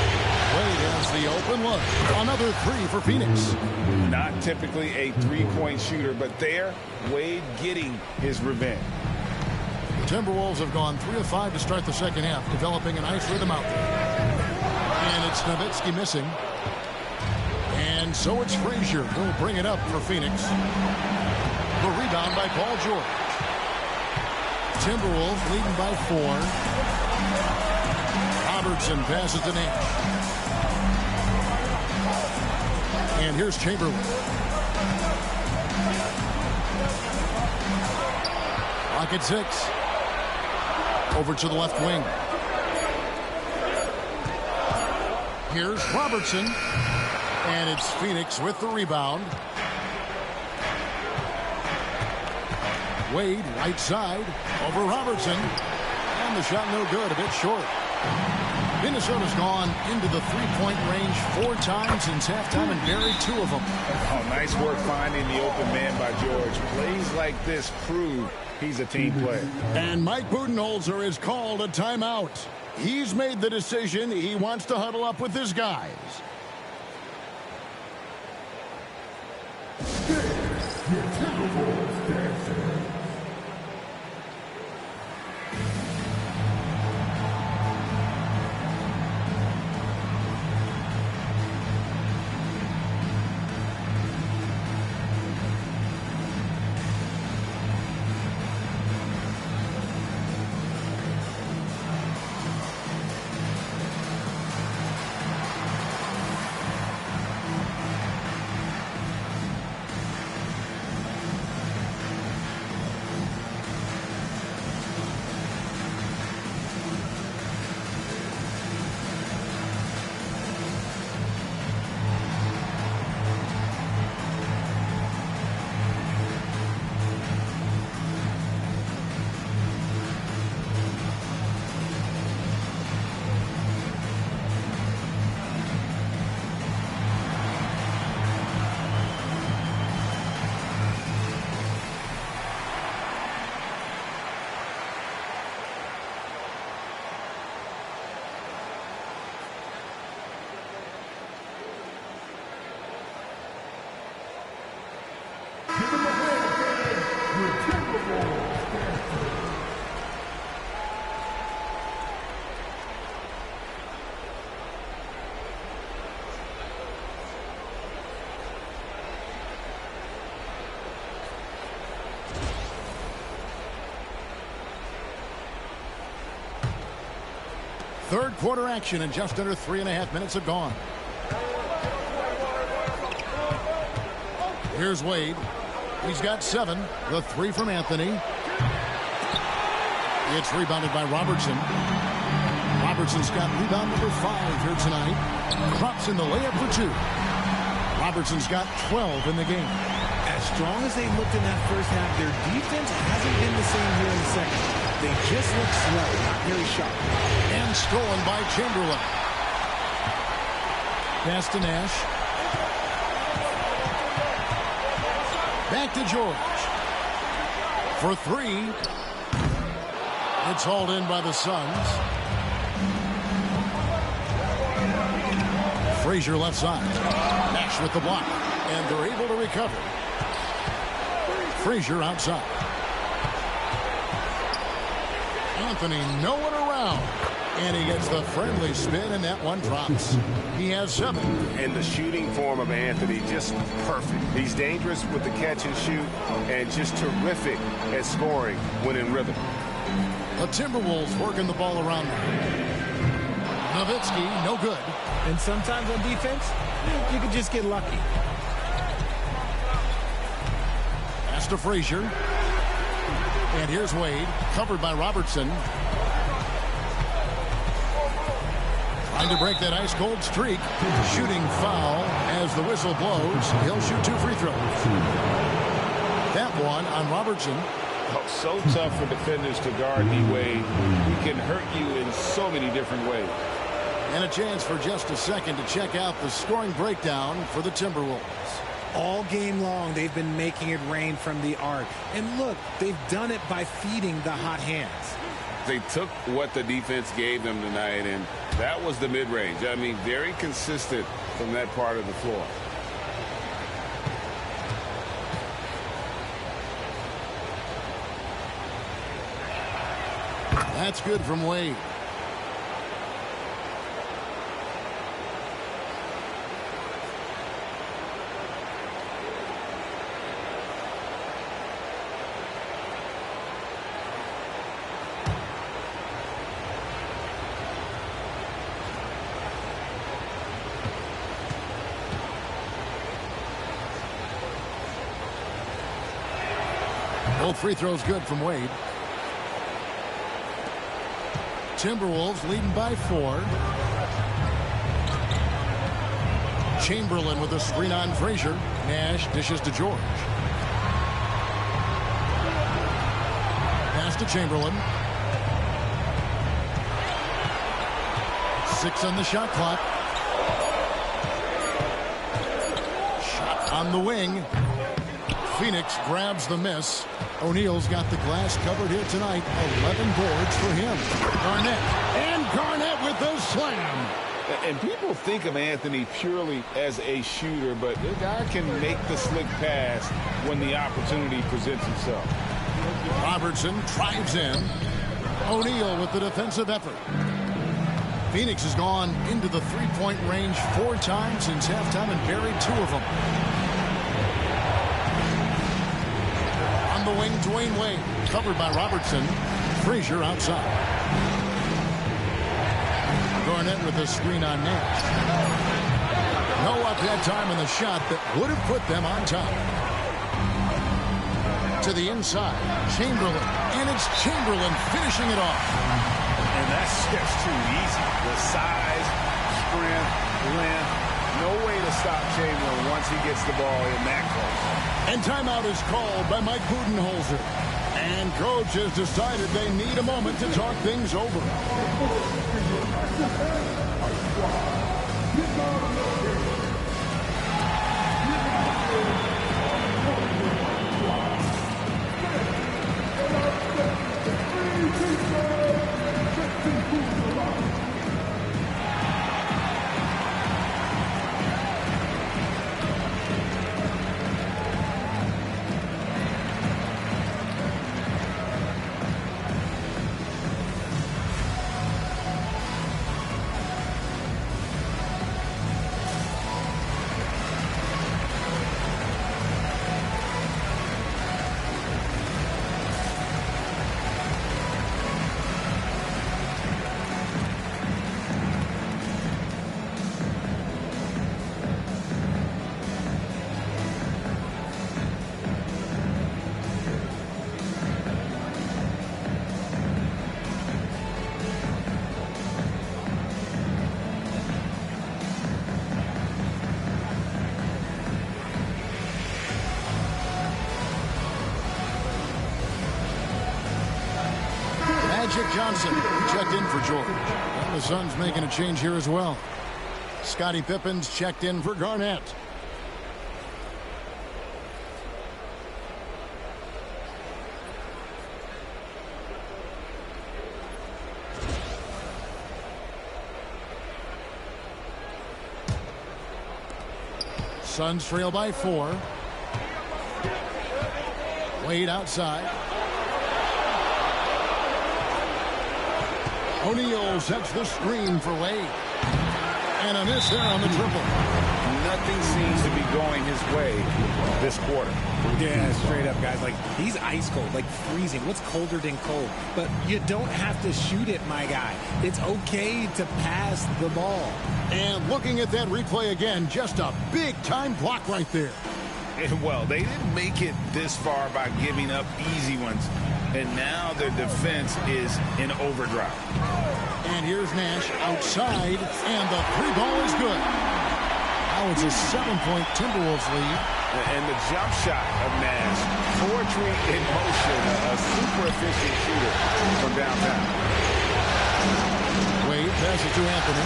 Wade has the open look. Another 3 for Phoenix. Not typically a three-point shooter, but there, Wade getting his revenge. The Timberwolves have gone 3 of 5 to start the second half, developing a nice rhythm out there. And it's Nowitzki missing. And so it's Frazier who'll bring it up for Phoenix. The rebound by Paul George. Timberwolves leading by 4. Robertson passes to Nash. And here's Chamberlain. Clock at 6. Over to the left wing. Here's Robertson. And it's Phoenix with the rebound. Wade, right side, over Robertson. And the shot no good, a bit short. Minnesota's gone into the three-point range 4 times since halftime and buried 2 of them. Oh, nice work finding the open man by George. Plays like this prove he's a team player. And Mike Budenholzer has called a timeout. He's made the decision. He wants to huddle up with his guys. Third quarter action, and just under 3.5 minutes have gone. Here's Wade. He's got 7. The 3 from Anthony. It's rebounded by Robertson. Robertson's got rebound number 5 here tonight. Drops in the layup for 2. Robertson's got 12 in the game. As strong as they looked in that first half, their defense hasn't been the same here in the second. They just look slow, not very sharp. And stolen by Chamberlain. Pass to Nash. Back to George. For 3. It's hauled in by the Suns. Frazier left side. Nash with the block. And they're able to recover. Frazier outside. Anthony nowhere around. And he gets the friendly spin, and that one drops. He has 7. And the shooting form of Anthony, just perfect. He's dangerous with the catch and shoot, and just terrific at scoring when in rhythm. The Timberwolves working the ball around them. Nowitzki, no good. And sometimes on defense, you can just get lucky. Pass to Frazier. And here's Wade, covered by Robertson. Trying to break that ice-cold streak. Shooting foul as the whistle blows. He'll shoot 2 free throws. That one on Robertson. Oh, so tough for defenders to guard D-Wade. He can hurt you in so many different ways. And a chance for just a second to check out the scoring breakdown for the Timberwolves. All game long, they've been making it rain from the arc. And look, they've done it by feeding the hot hands. They took what the defense gave them tonight, and that was the mid-range. I mean, very consistent from that part of the floor. That's good from Wade. Both free throws good from Wade. Timberwolves leading by 4. Chamberlain with a screen on Frazier. Nash dishes to George. Pass to Chamberlain. 6 on the shot clock. Shot on the wing. Phoenix grabs the miss. O'Neal's got the glass covered here tonight. 11 boards for him. Garnett. And Garnett with the slam. And people think of Anthony purely as a shooter, but the guy can make the slick pass when the opportunity presents itself. Robertson drives in. O'Neal with the defensive effort. Phoenix has gone into the three-point range 4 times since halftime and buried 2 of them. On the wing, Dwayne Wade, covered by Robertson. Frazier outside. Garnett with a screen on Nash. No up that time in the shot that would have put them on top. To the inside, Chamberlain, and it's Chamberlain finishing it off. And that's just too easy. The size, strength, length, no way to stop Chamberlain once he gets the ball in that close. And timeout is called by Mike Budenholzer. And coach has decided they need a moment to talk things over. Magic Johnson checked in for George. And the Suns making a change here as well. Scottie Pippen's checked in for Garnett. Suns trail by 4. Wade outside. O'Neal sets the screen for Wade. And a miss there on the triple. Nothing seems to be going his way this quarter. Yeah, straight up, guys. Like, he's ice cold, like freezing. What's colder than cold? But you don't have to shoot it, my guy. It's okay to pass the ball. And looking at that replay again, just a big-time block right there. Well, they didn't make it this far by giving up easy ones. And now their defense is in overdrive. And here's Nash outside, and the 3-ball is good. Now it's a 7-point Timberwolves lead. And the jump shot of Nash, poetry in motion, a super efficient shooter from downtown. Wade passes to Anthony.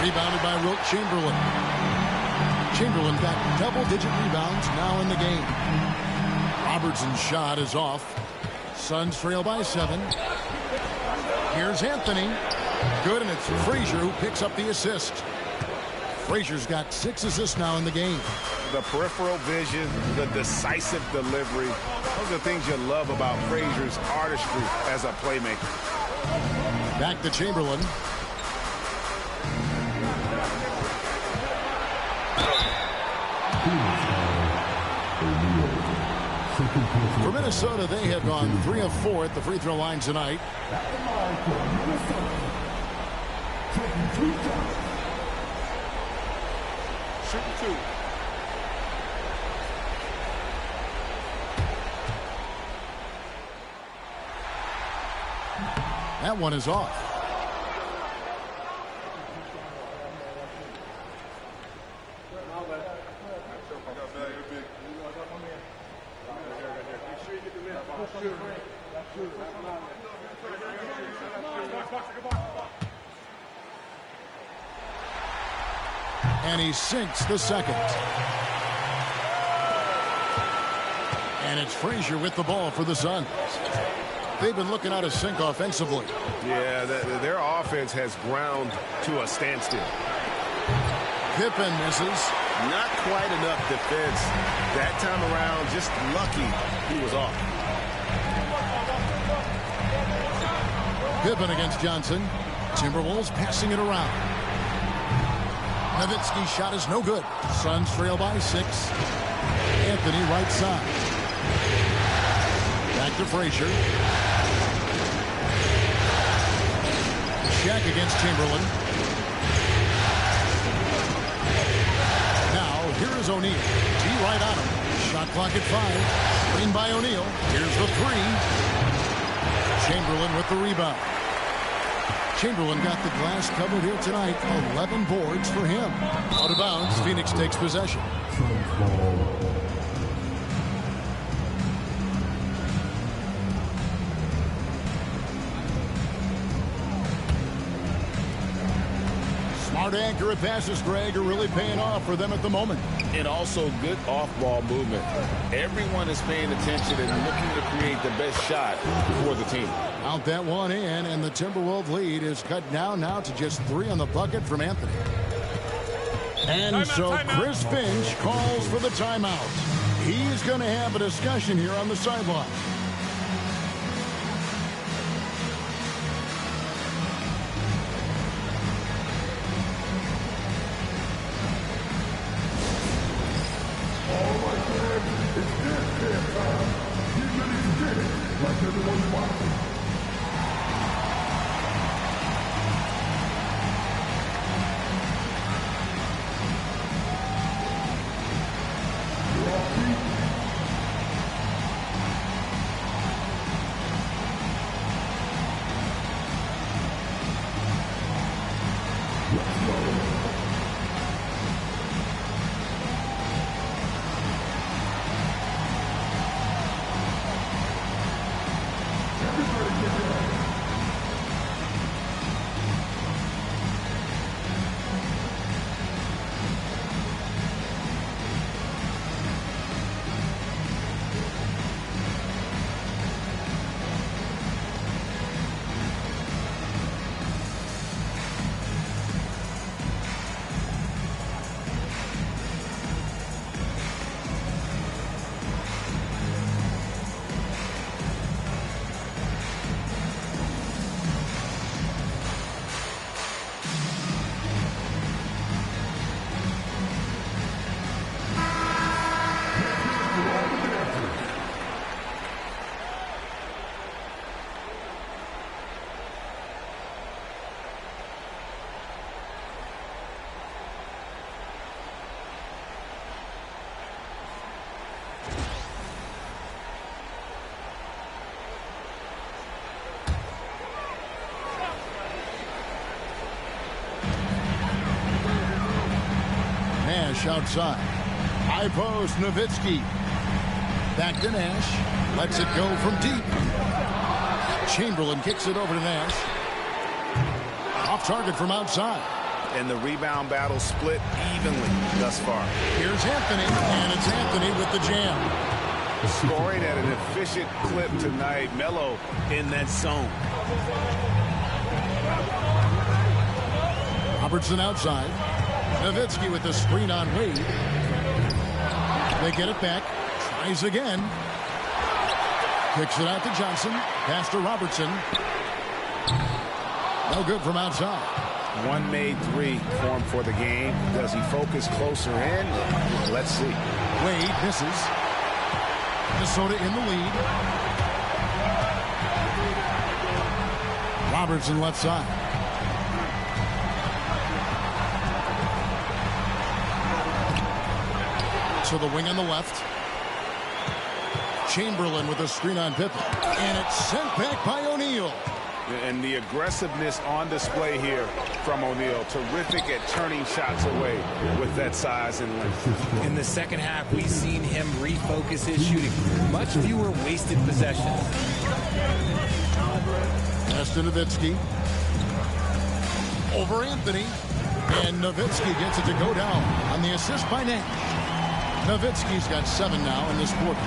Rebounded by Wilt Chamberlain. Chamberlain got double-digit rebounds now in the game. Robertson's shot is off. Suns trail by 7. Here's Anthony. Good, and it's Frazier who picks up the assist. Frazier's got 6 assists now in the game. The peripheral vision, the decisive delivery, those are things you love about Frazier's artistry as a playmaker. Back to Chamberlain. For Minnesota, they have gone 3 of 4 at the free throw line tonight. Shooting 2. That one is off. And he sinks the second. And it's Frazier with the ball for the Suns. They've been looking out of sync offensively. Yeah, their offense has ground to a standstill. Pippen misses. Not quite enough defense. That time around, just lucky he was off. Pippen against Johnson. Timberwolves passing it around. Nowitzki's shot is no good. Suns trail by 6. Anthony right side. Back to Frazier. Shaq against Chamberlain. Now, here is O'Neal. T right on him. Shot clock at 5. Screen by O'Neal. Here's the 3. Chamberlain with the rebound. Chamberlain got the glass covered here tonight. 11 boards for him. Out of bounds, Phoenix takes possession. Smart, accurate passes, Greg, are really paying off for them at the moment. And also good off-ball movement. Everyone is paying attention and looking to create the best shot for the team. Out that one in, and the Timberwolves lead is cut down now to just 3 on the bucket from Anthony. And so Chris Finch calls for the timeout. He's going to have a discussion here on the sideline. Nash outside. High post, Nowitzki. Back to Nash. Lets it go from deep. Chamberlain kicks it over to Nash. Off target from outside. And the rebound battle split evenly thus far. Here's Anthony, and it's Anthony with the jam. Scoring at an efficient clip tonight. Melo in that zone. Robertson outside. Nowitzki with the screen on Wade. They get it back. Tries again. Kicks it out to Johnson. Pass to Robertson. No good from outside. One made three formed for the game. Does he focus closer in? Let's see. Wade misses. Minnesota in the lead. Robertson left side. To the wing on the left. Chamberlain with a screen on Pippen. And it's sent back by O'Neal. And the aggressiveness on display here from O'Neal. Terrific at turning shots away with that size and length. In the second half, we've seen him refocus his shooting. Much fewer wasted possessions. Pass to Nowitzki. Over Anthony. And Nowitzki gets it to go down on the assist by Nash. Nowitzki's got 7 now in this quarter.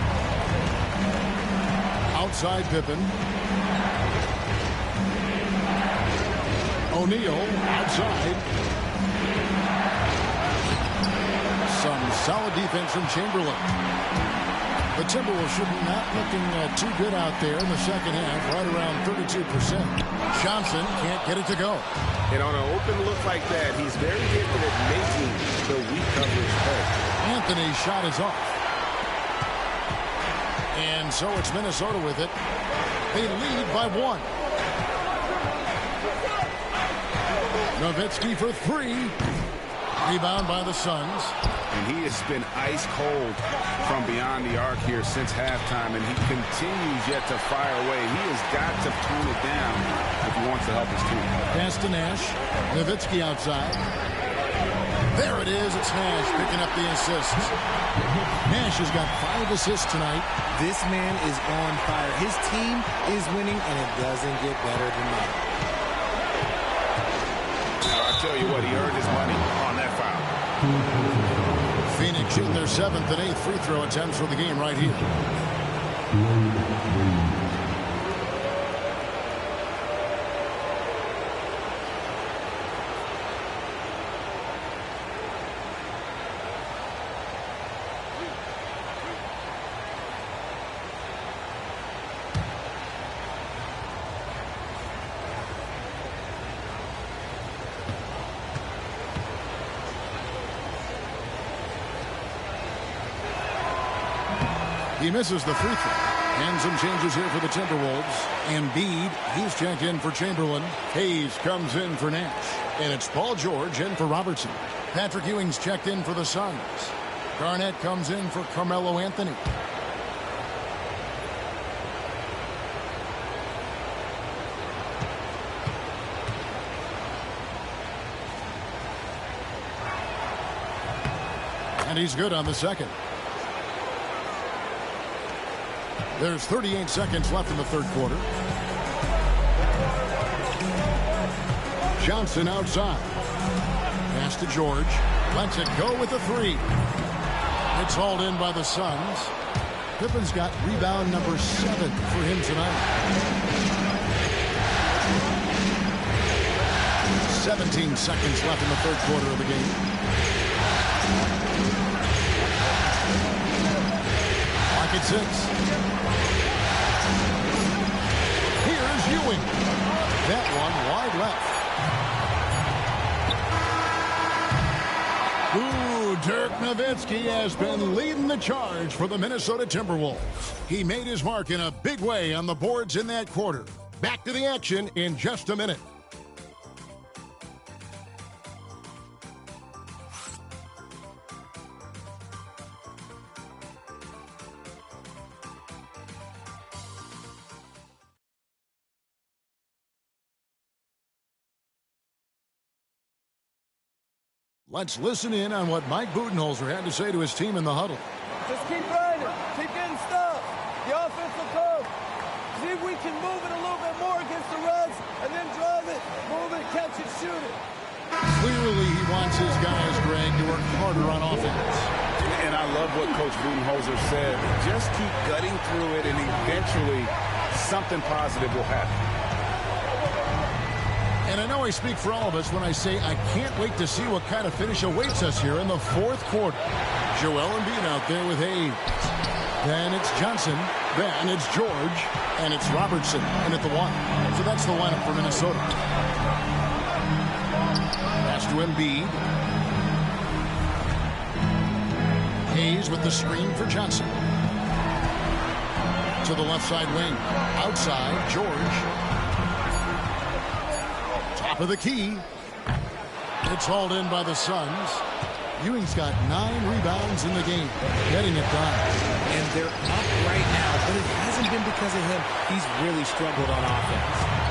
Outside Pippen. O'Neal outside. Some solid defense from Chamberlain. The Timberwolves should be not looking too good out there in the second half, right around 32%. Johnson can't get it to go. And on an open look like that, he's very gifted at making the weak coverage pay. Anthony's shot is off. And so it's Minnesota with it. They lead by 1. Nowitzki for 3. Rebound by the Suns. And he has been ice cold from beyond the arc here since halftime, and he continues yet to fire away. He has got to tone it down if he wants to help his team. Pass to Nash. Nowitzki outside. There it is. It's Nash picking up the assists. Nash has got 5 assists tonight. This man is on fire. His team is winning, and it doesn't get better than that. I'll tell you what, he earned his money on that foul. Phoenix shooting their 7th and 8th free throw attempts for the game right here. He misses the free throw. And some changes here for the Timberwolves. Embiid, he's checked in for Chamberlain. Hayes comes in for Nash. And it's Paul George in for Robertson. Patrick Ewing's checked in for the Suns. Garnett comes in for Carmelo Anthony. And he's good on the second. There's 38 seconds left in the third quarter. Johnson outside. Pass to George. Lets it go with the 3. It's hauled in by the Suns. Pippen's got rebound number 7 for him tonight. 17 seconds left in the third quarter of the game. Clock at 6. Here's Ewing. That one wide left. Ooh, Dirk Nowitzki has been leading the charge for the Minnesota Timberwolves. He made his mark in a big way on the boards in that quarter. Back to the action in just a minute. Let's listen in on what Mike Budenholzer had to say to his team in the huddle. Just keep grinding. Keep getting stuff. The offense will come. See if we can move it a little bit more against the Reds and then drive it, move it, catch it, shoot it. Clearly, he wants his guys, Greg, to work harder on offense. And I love what Coach Budenholzer said. Just keep gutting through it, and eventually something positive will happen. And I know I speak for all of us when I say I can't wait to see what kind of finish awaits us here in the fourth quarter. Joel Embiid out there with Hayes. Then it's Johnson. Then it's George. And it's Robertson in at the 1. So that's the lineup for Minnesota. Pass to Embiid. Hayes with the screen for Johnson. To the left side wing. Outside, George. Top of the key. It's hauled in by the Suns. Ewing's got 9 rebounds in the game, getting it done. And they're up right now, but it hasn't been because of him. He's really struggled on offense.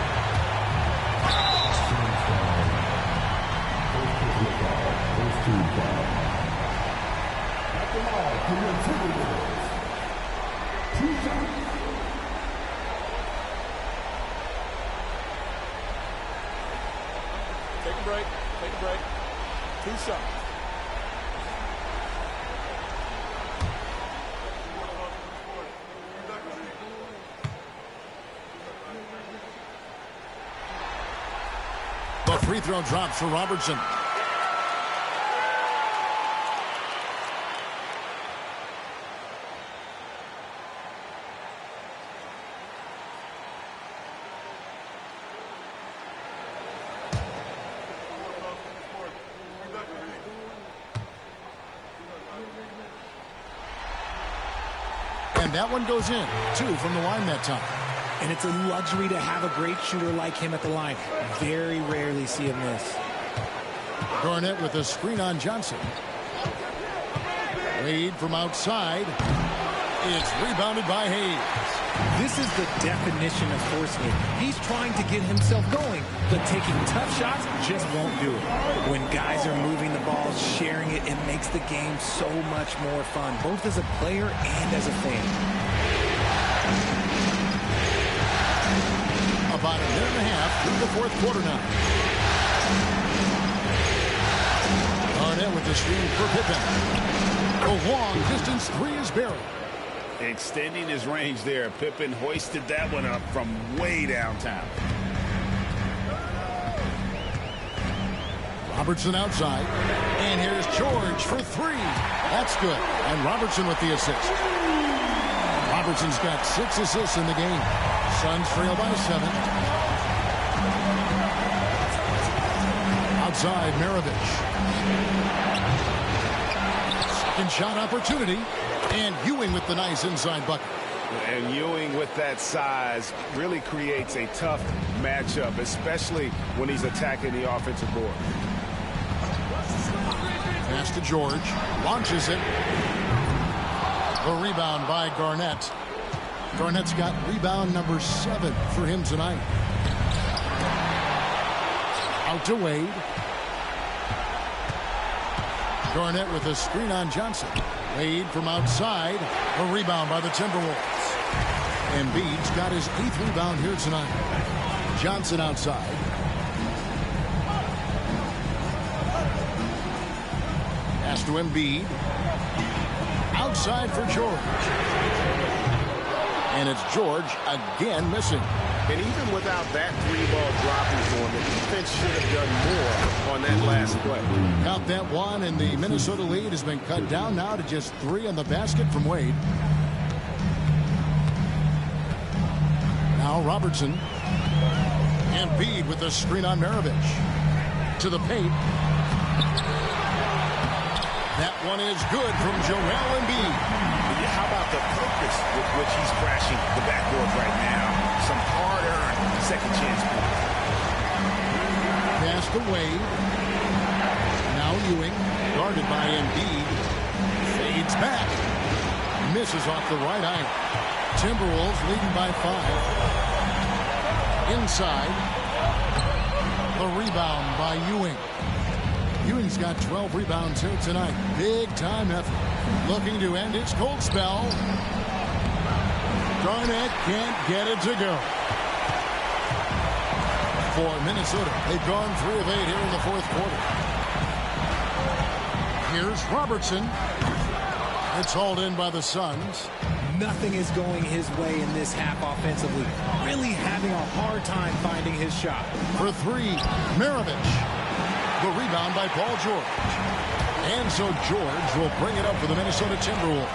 Take a break. Take a break. 2 shots. The free throw drops for Robertson. And that one goes in. 2 from the line that time. And it's a luxury to have a great shooter like him at the line. Very rarely see him miss. Garnett with a screen on Johnson. Wade from outside. It's rebounded by Hayes. This is the definition of forcing it. He's trying to get himself going, but taking tough shots just won't do it. When guys are moving the ball, sharing it, it makes the game so much more fun, both as a player and as a fan. About a minute and a half through the fourth quarter now. Garnett with the screen for Pippen. The long distance 3 is buried. Extending his range there. Pippen hoisted that one up from way downtown. Robertson outside. And here's George for 3. That's good. And Robertson with the assist. Robertson's got 6 assists in the game. Suns trail by 7. Outside, Maravich. Second shot opportunity. And Ewing with the nice inside bucket. And Ewing with that size really creates a tough matchup, especially when he's attacking the offensive board. Pass to George. Launches it. The rebound by Garnett. Garnett's got rebound number 7 for him tonight. Out to Wade. Garnett with a screen on Johnson. Wade from outside. A rebound by the Timberwolves. Embiid's got his 8th rebound here tonight. Johnson outside. Pass to Embiid. Outside for George. And it's George again missing. And even without that 3-ball dropping for him, the defense should have done more on that last play. Count that one, and the Minnesota lead has been cut down now to just 3 on the basket from Wade. Now Robertson. Embiid with the screen on Maravich. To the paint. That one is good from Joel Embiid. How about the purpose with which he's crashing the backboard right now? Some hard-earned second chance points. Pass to Wade. Now Ewing, guarded by Embiid. Fades back. Misses off the right eye. Timberwolves leading by 5. Inside. The rebound by Ewing. Ewing's got 12 rebounds here tonight. Big-time effort. Looking to end its cold spell. Garnett can't get it to go. For Minnesota, they've gone 3 of 8 here in the fourth quarter. Here's Robertson. It's hauled in by the Suns. Nothing is going his way in this half offensively. Really having a hard time finding his shot. For 3, Maravich. The rebound by Paul George. And so George will bring it up for the Minnesota Timberwolves.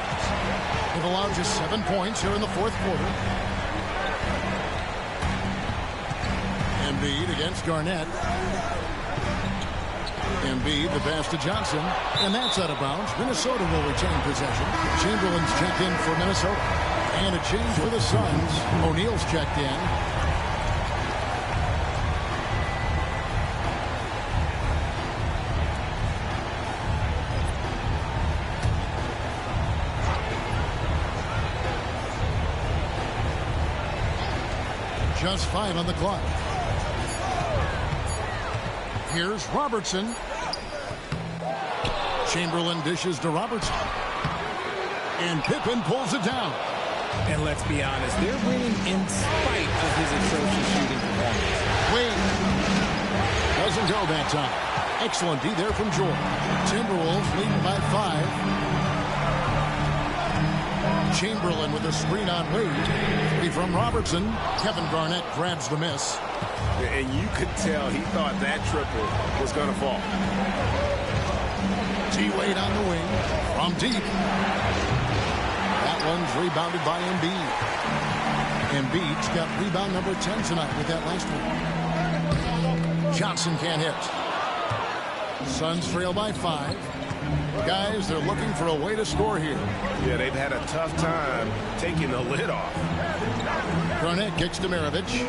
They've allowed just 7 points here in the fourth quarter. Embiid against Garnett. Embiid, the pass to Johnson. And that's out of bounds. Minnesota will retain possession. Chamberlain's checked in for Minnesota. And a change for the Suns. O'Neal's checked in. Just 5 on the clock. Here's Robertson. Chamberlain dishes to Robertson. And Pippen pulls it down. And let's be honest, they're winning in spite of his atrocious shooting performance. Wait. Doesn't go that time. Excellent D there from George. Timberwolves leading by 5. Chamberlain with a screen on Wade. From Robertson. Kevin Garnett grabs the miss. And you could tell he thought that triple was going to fall. T-Wade on the wing. From deep. That one's rebounded by Embiid. Embiid's got rebound number 10 tonight with that last one. Johnson can't hit. Suns trail by 5. Guys, they're looking for a way to score here. Yeah, they've had a tough time taking the lid off. Garnett kicks to Maravich.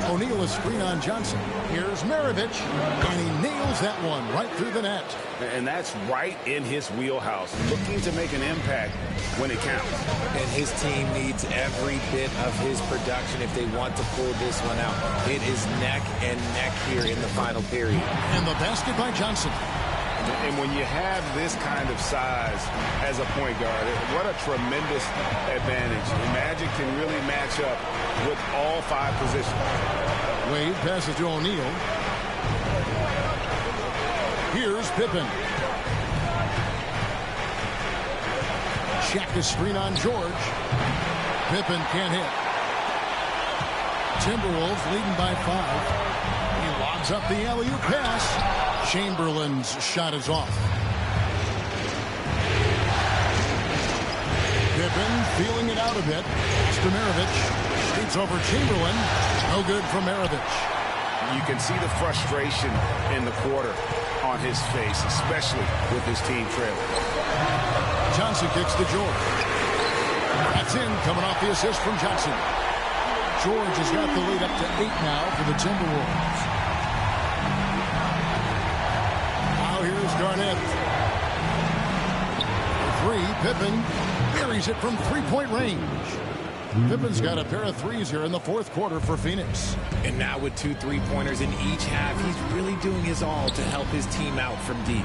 O'Neal a screen on Johnson. Here's Maravich, and he nails that one right through the net. And that's right in his wheelhouse, looking to make an impact when it counts. And his team needs every bit of his production if they want to pull this one out. It is neck and neck here in the final period. And the basket by Johnson. And when you have this kind of size as a point guard, what a tremendous advantage. Magic can really match up with all 5 positions. Wade passes to O'Neal. Here's Pippen. Shaq a screen on George. Pippen can't hit. Timberwolves leading by 5. He lobs up the alley-oop pass. Chamberlain's shot is off. Pippen feeling it out a bit. Stomarovich skates over Chamberlain. No good from Maravich. You can see the frustration in the quarter on his face, especially with his team trailing. Johnson kicks to George. That's in, coming off the assist from Johnson. George has got the lead up to 8 now for the Timberwolves. Now here's Garnett. For 3, Pippen buries it from 3-point range. Pippen's got a pair of threes here in the fourth quarter for Phoenix. And now with 2 3-pointers in each half, he's really doing his all to help his team out from deep.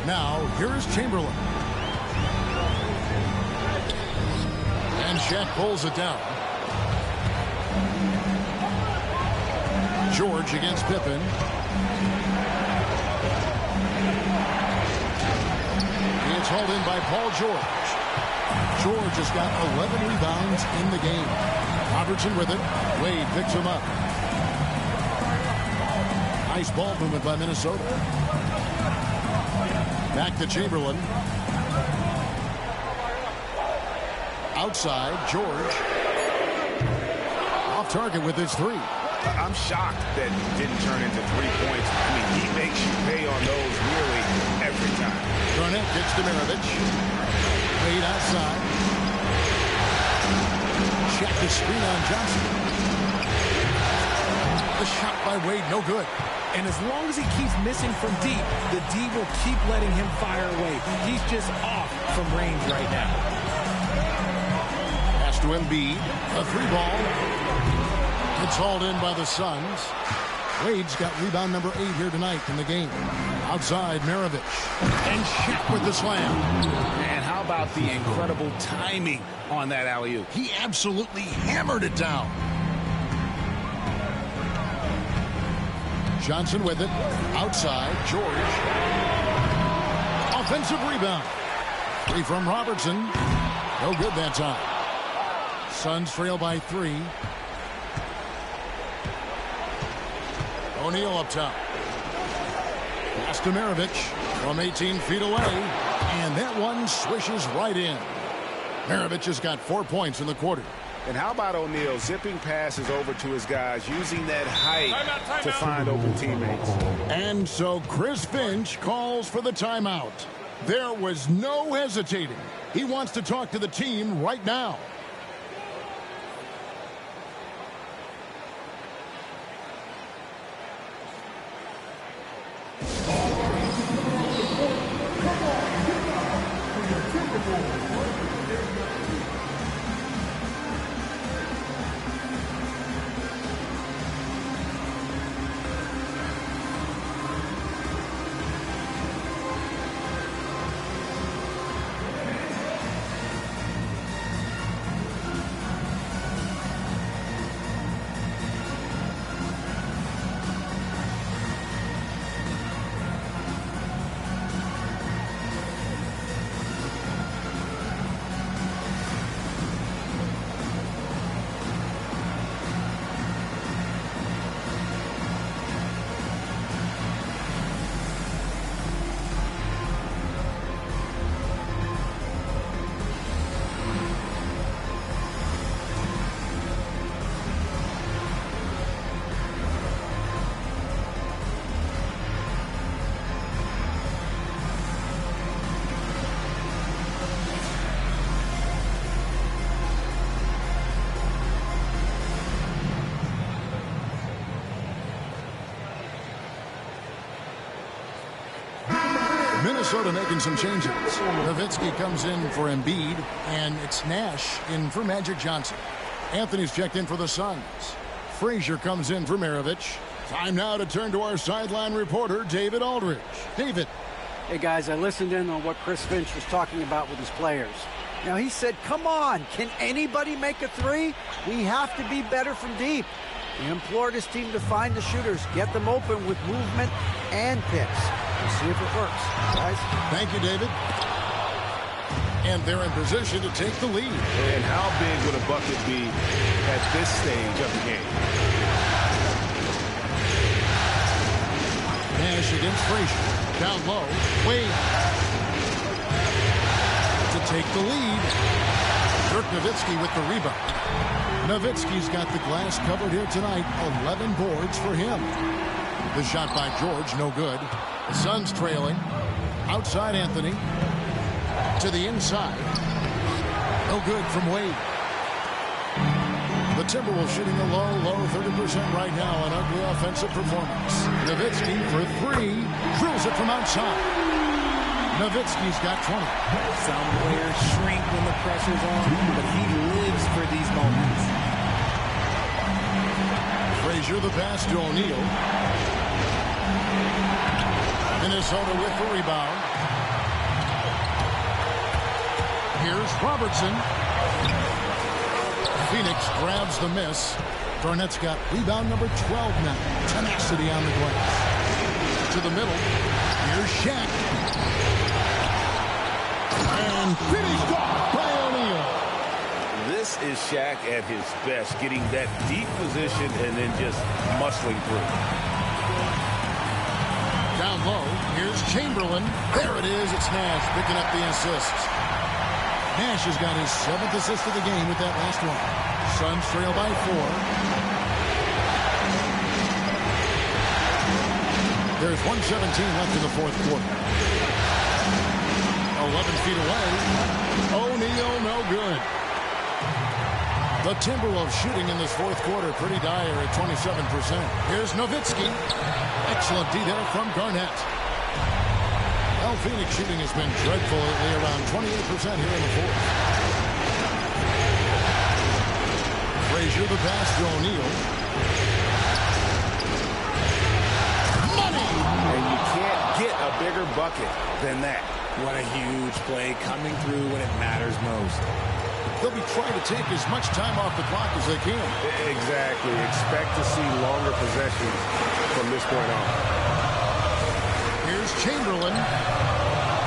Now, here's Chamberlain. And Shaq pulls it down. George against Pippen. It's hauled in by Paul George. George has got 11 rebounds in the game. Robertson with it. Wade picks him up. Nice ball movement by Minnesota. Back to Chamberlain. Outside, George. Off target with his 3. I'm shocked that it didn't turn into 3 points. I mean, he makes you pay on those nearly every time. Garnett kicks to Maravich. Wade outside. Shaq the screen on Johnson. The shot by Wade, no good. And as long as he keeps missing from deep, the D will keep letting him fire away. He's just off from range right now. Pass to Embiid. A 3 ball. It's hauled in by the Suns. Wade's got rebound number 8 here tonight in the game. Outside, Maravich. And Shaq with the slam. And how about the incredible timing on that alley-oop? He absolutely hammered it down. Johnson with it. Outside, George. Offensive rebound. 3 from Robertson. No good that time. Suns trail by 3. O'Neal up top. Pass to Maravich from 18 feet away. And that one swishes right in. Maravich has got 4 points in the quarter. And how about O'Neal zipping passes over to his guys, using that height to find open teammates. And so Chris Finch calls for the timeout. There was no hesitating. He wants to talk to the team right now. Minnesota making some changes. Nowitzki comes in for Embiid, and it's Nash in for Magic Johnson. Anthony's checked in for the Suns. Frazier comes in for Maravich. Time now to turn to our sideline reporter, David Aldridge. David. Hey, guys, I listened in on what Chris Finch was talking about with his players. Now, he said, come on, can anybody make a 3? We have to be better from deep. He implored his team to find the shooters, get them open with movement and picks. We'll see if it works, guys. Thank you, David. And they're in position to take the lead. And how big would a bucket be at this stage of the game? Nash against Frazier. Down low. Wade. To take the lead. Dirk Nowitzki with the rebound. Nowitzki's got the glass covered here tonight. 11 boards for him. The shot by George, no good. The Suns trailing. Outside Anthony. To the inside. No good from Wade. The Timberwolves shooting a low 30% right now. An ugly offensive performance. Nowitzki for 3. Drills it from outside. Nowitzki's got 20. Some players shrink when the pressure's on, but he lives for these moments. Frazier the pass to O'Neal. Minnesota with the rebound. Here's Robertson. Phoenix grabs the miss. Garnett's got rebound number 12 now. Tenacity on the glass. To the middle. Here's Shaq. And finished off by O'Neal. This is Shaq at his best, getting that deep position and then just muscling through. Down low, here's Chamberlain. There it is, it's Nash picking up the assist. Nash has got his 7th assist of the game with that last one. Suns trail by 4. There's 1:17 left in the fourth quarter. 11 feet away. O'Neal, no good. The Timberwolves shooting in this fourth quarter pretty dire at 27%. Here's Nowitzki. Excellent D there from Garnett. Well, Phoenix shooting has been dreadful lately, around 28% here in the fourth. Frazier the pass to O'Neal. bucket than that. What a huge play coming through when it matters most. They'll be trying to take as much time off the clock as they can. Exactly. Expect to see longer possessions from this point on. Here's Chamberlain.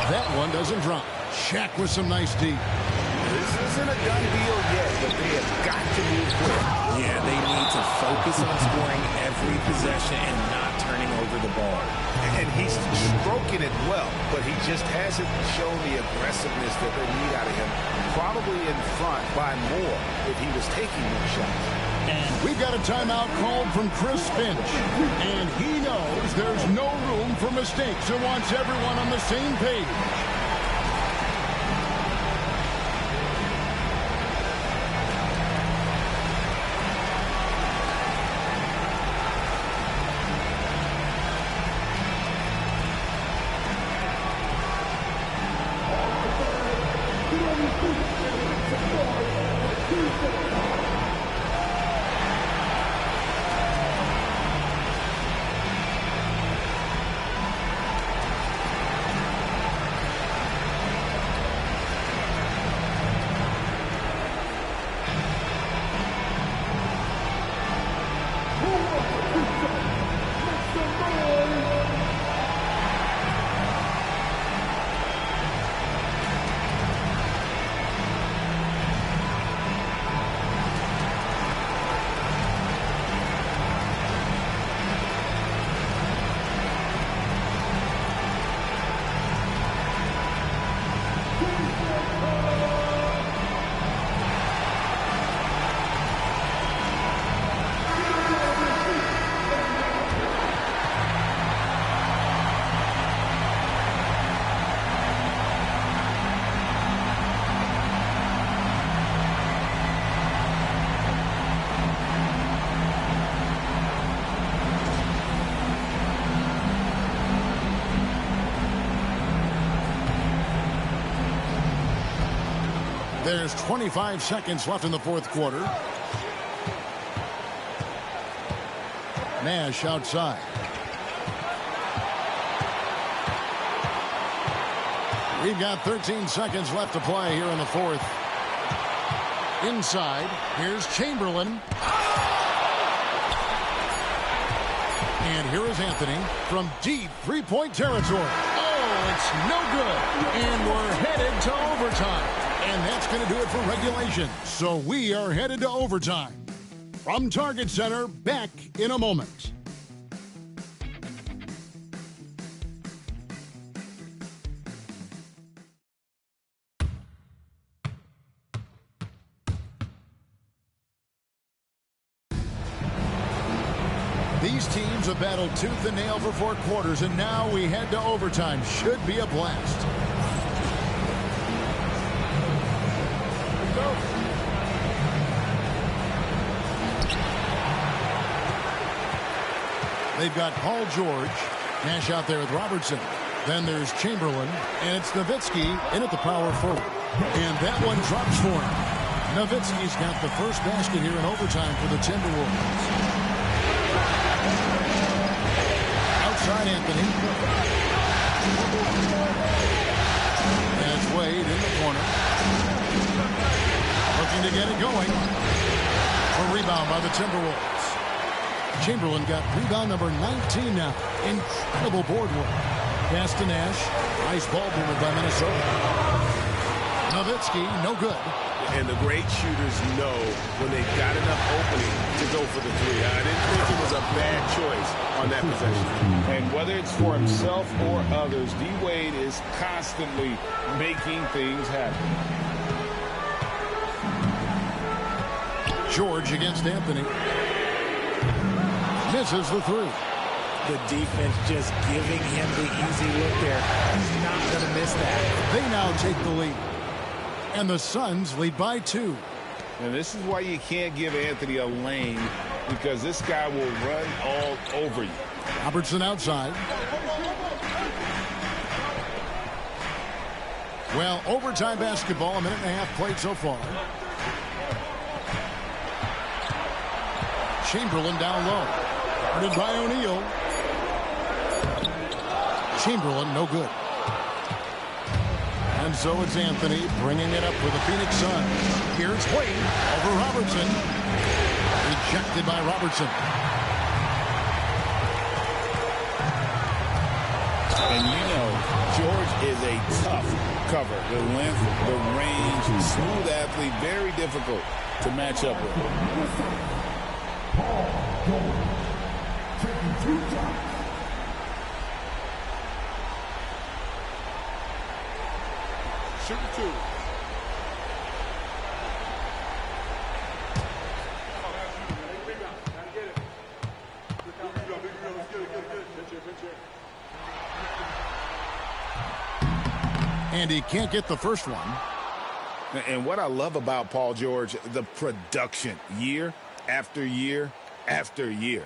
That one doesn't drop. Shaq with some nice D. This isn't a done deal yet, but they have got to move quick. Yeah, they need to focus on scoring every possession and not turning over the ball. And he's stroking it well, but he just hasn't shown the aggressiveness that they need out of him. Probably in front by more if he was taking more shots. And we've got a timeout called from Chris Finch. And he knows there's no room for mistakes and wants everyone on the same page. There's 25 seconds left in the fourth quarter. Nash outside. We've got 13 seconds left to play here in the fourth. Inside, here's Chamberlain. And here is Anthony from deep three-point territory. Oh, it's no good. And we're headed to overtime. And that's going to do it for regulation. So we are headed to overtime. From Target Center, back in a moment. These teams have battled tooth and nail for 4 quarters, and now we head to overtime. Should be a blast. They've got Paul George. Nash out there with Robertson. Then there's Chamberlain. And it's Nowitzki in at the power forward. And that one drops for him. Nowitzki's got the first basket here in overtime for the Timberwolves. Outside Anthony. And it's Wade in the corner. Looking to get it going. A rebound by the Timberwolves. Chamberlain got rebound number 19 now. Incredible board work. Pass to Nash. Nice ball movement by Minnesota. Nowitzki, no good. And the great shooters know when they've got enough opening to go for the three. I didn't think it was a bad choice on that possession. And whether it's for himself or others, D-Wade is constantly making things happen. George against Anthony. Misses the three. The defense just giving him the easy look there. He's not going to miss that. They now take the lead. And the Suns lead by 2. And this is why you can't give Anthony a lane, because this guy will run all over you. Robertson outside. Well, overtime basketball, a minute and a half played so far. Chamberlain down low. Guarded by O'Neal. Chamberlain, no good. And so it's Anthony bringing it up for the Phoenix Suns. Here's Wade over Robertson. Rejected by Robertson. And you know, George is a tough cover. The length, the range, smooth athlete, very difficult to match up with. Shooting two. And he can't get the first one. And what I love about Paul George, the production, year after year after year.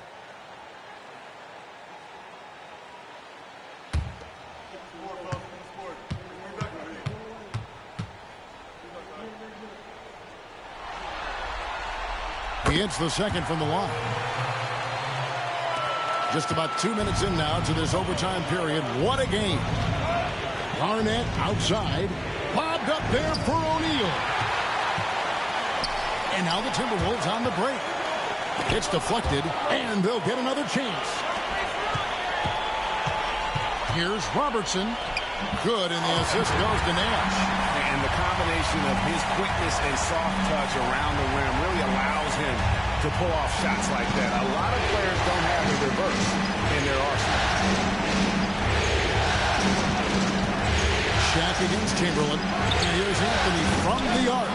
He hits the second from the line. Just about 2 minutes in now to this overtime period. What a game. Garnett outside. Bobbed up there for O'Neal. And now the Timberwolves on the break. It's deflected, and they'll get another chance. Here's Robertson. Good, and the assist goes to Nash. And the combination of his quickness and soft touch around the rim really allows him to pull off shots like that. A lot of players don't have the reverse in their arsenal. Shaq against Chamberlain. And here's Anthony from the arc.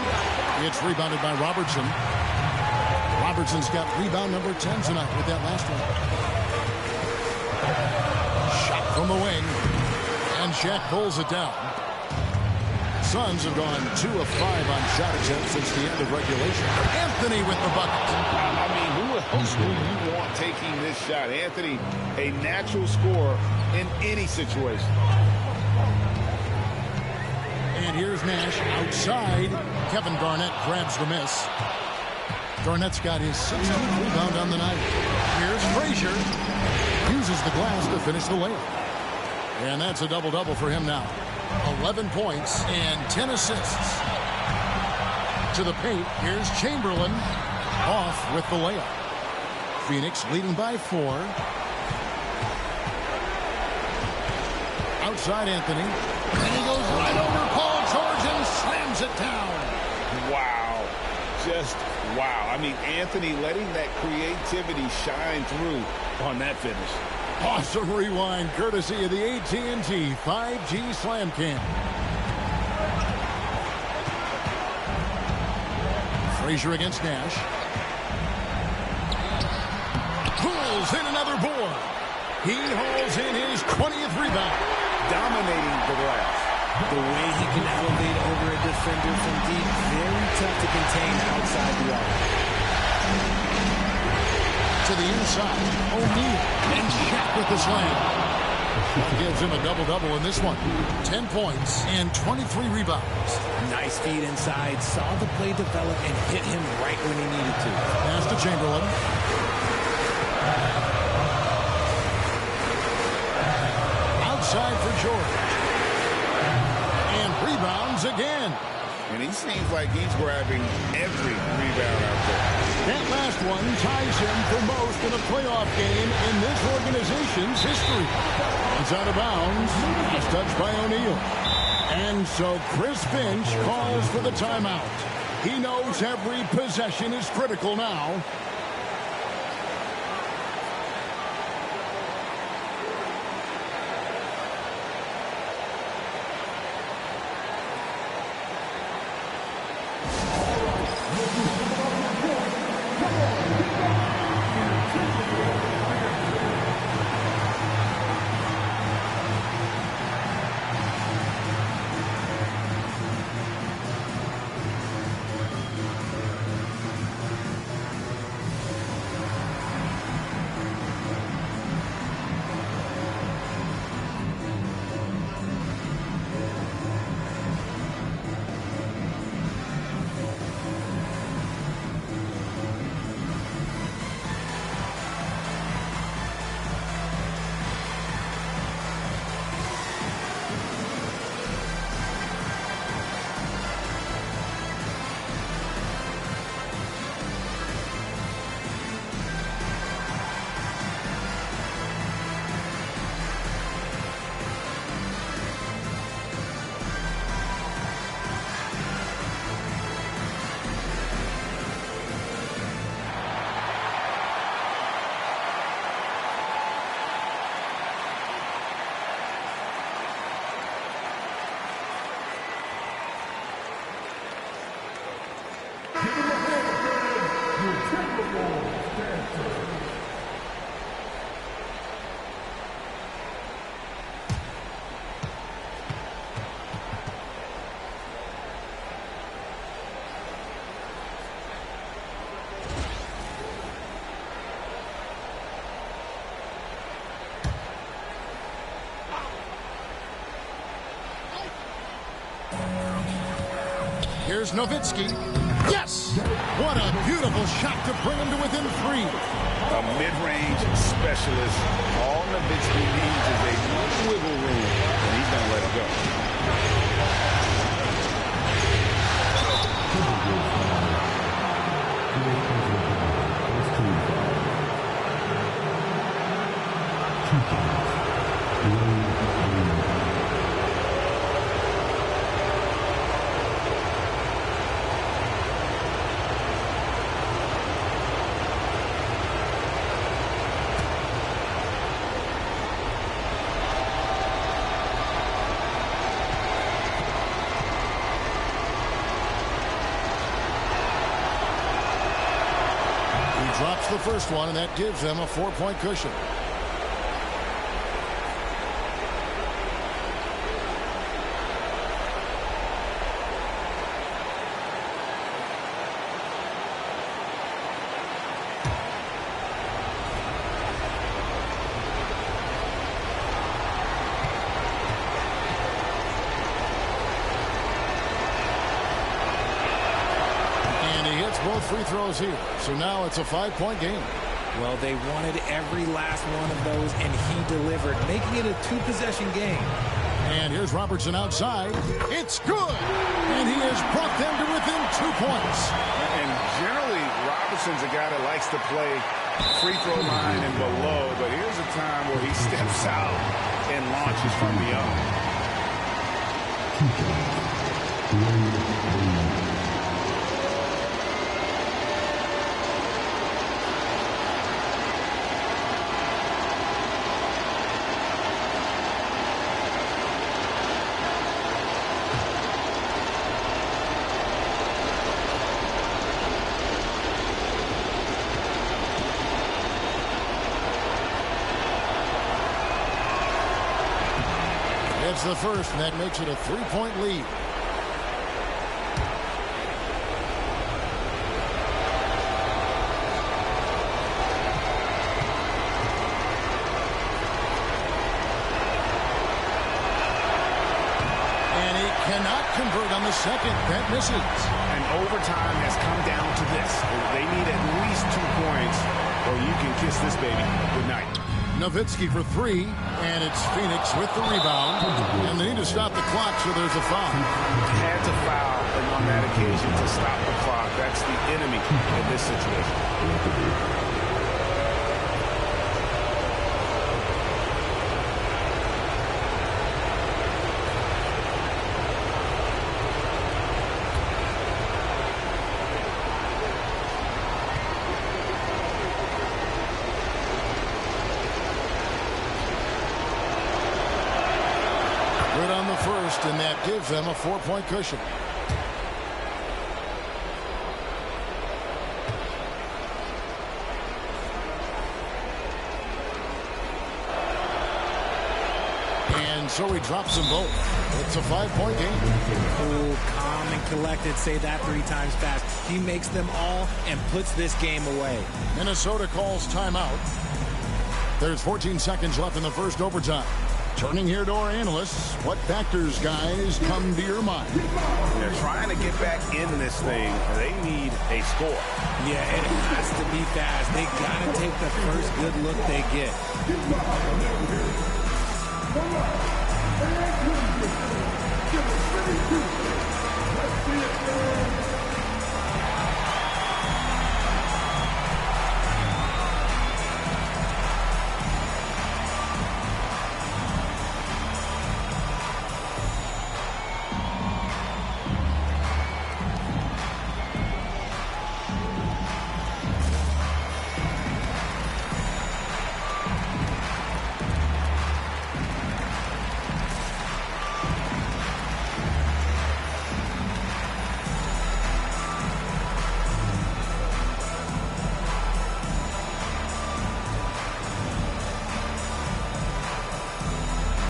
It's rebounded by Robertson. Robertson's got rebound number 10 tonight with that last one. Shot from the wing. And Shaq pulls it down. Suns have gone 2 of 5 on shot attempts since the end of regulation. Anthony with the bucket. I mean, who else do you want taking this shot? Anthony, a natural scorer in any situation. And here's Nash outside. Kevin Garnett grabs the miss. Garnett's got his 16th rebound on the night. Here's Frazier. Uses the glass to finish the layup. And that's a double-double for him now. 11 points and 10 assists. To the paint, here's Chamberlain. Off with the layup. Phoenix leading by 4. Outside Anthony. And he goes right over Paul George and slams it down. Wow. Just wow. I mean, Anthony letting that creativity shine through on that finish. Awesome rewind courtesy of the AT&T 5G Slam Cam. Frazier against Nash. Pulls in another board. He hauls in his 20th rebound. Dominating the glass. The way he can elevate over a defender from deep, very tough to contain outside the arc. To the inside, O'Neal, and Shaq with the slam. Gives him a double-double in this one. 10 points and 23 rebounds. Nice feed inside, saw the play develop and hit him right when he needed to. Pass to Chamberlain. Outside for George. And rebounds again. And he seems like he's grabbing every rebound out there. That last one ties him for most in a playoff game in this organization's history. It's out of bounds. Last touch by O'Neal. And so Chris Finch calls for the timeout. He knows every possession is critical now. Here's Nowitzki. Yes! What a beautiful shot to bring him to within 3. A mid-range specialist. All Nowitzki needs is a little wiggle room, and he's going to let it go. Drops the first one, and that gives them a 4-point cushion. Both free throws here. So now it's a 5-point game. Well, they wanted every last one of those, and he delivered, making it a 2-possession game. And here's Robertson outside. It's good! And he has brought them to within 2 points. And generally, Robertson's a guy that likes to play free throw line and below, but here's a time where he steps out and launches from beyond. It's the first, and that makes it a 3-point lead. And he cannot convert on the second. That misses. And overtime has come down to this. They need at least 2 points, or you can kiss this baby goodnight. Nowitzki for 3, and it's Phoenix with the rebound. And they need to stop the clock, so there's a foul. Had to foul on that occasion to stop the clock. That's the enemy in this situation. Good on the first, and that gives them a 4-point cushion. And so he drops them both. It's a 5-point game. Cool, calm, and collected. Say that 3 times fast. He makes them all and puts this game away. Minnesota calls timeout. There's 14 seconds left in the first overtime. Turning here to our analysts, what factors, guys, come to your mind? They're trying to get back in this thing. They need a score. Yeah, it has to be fast. They got to take the first good look they get.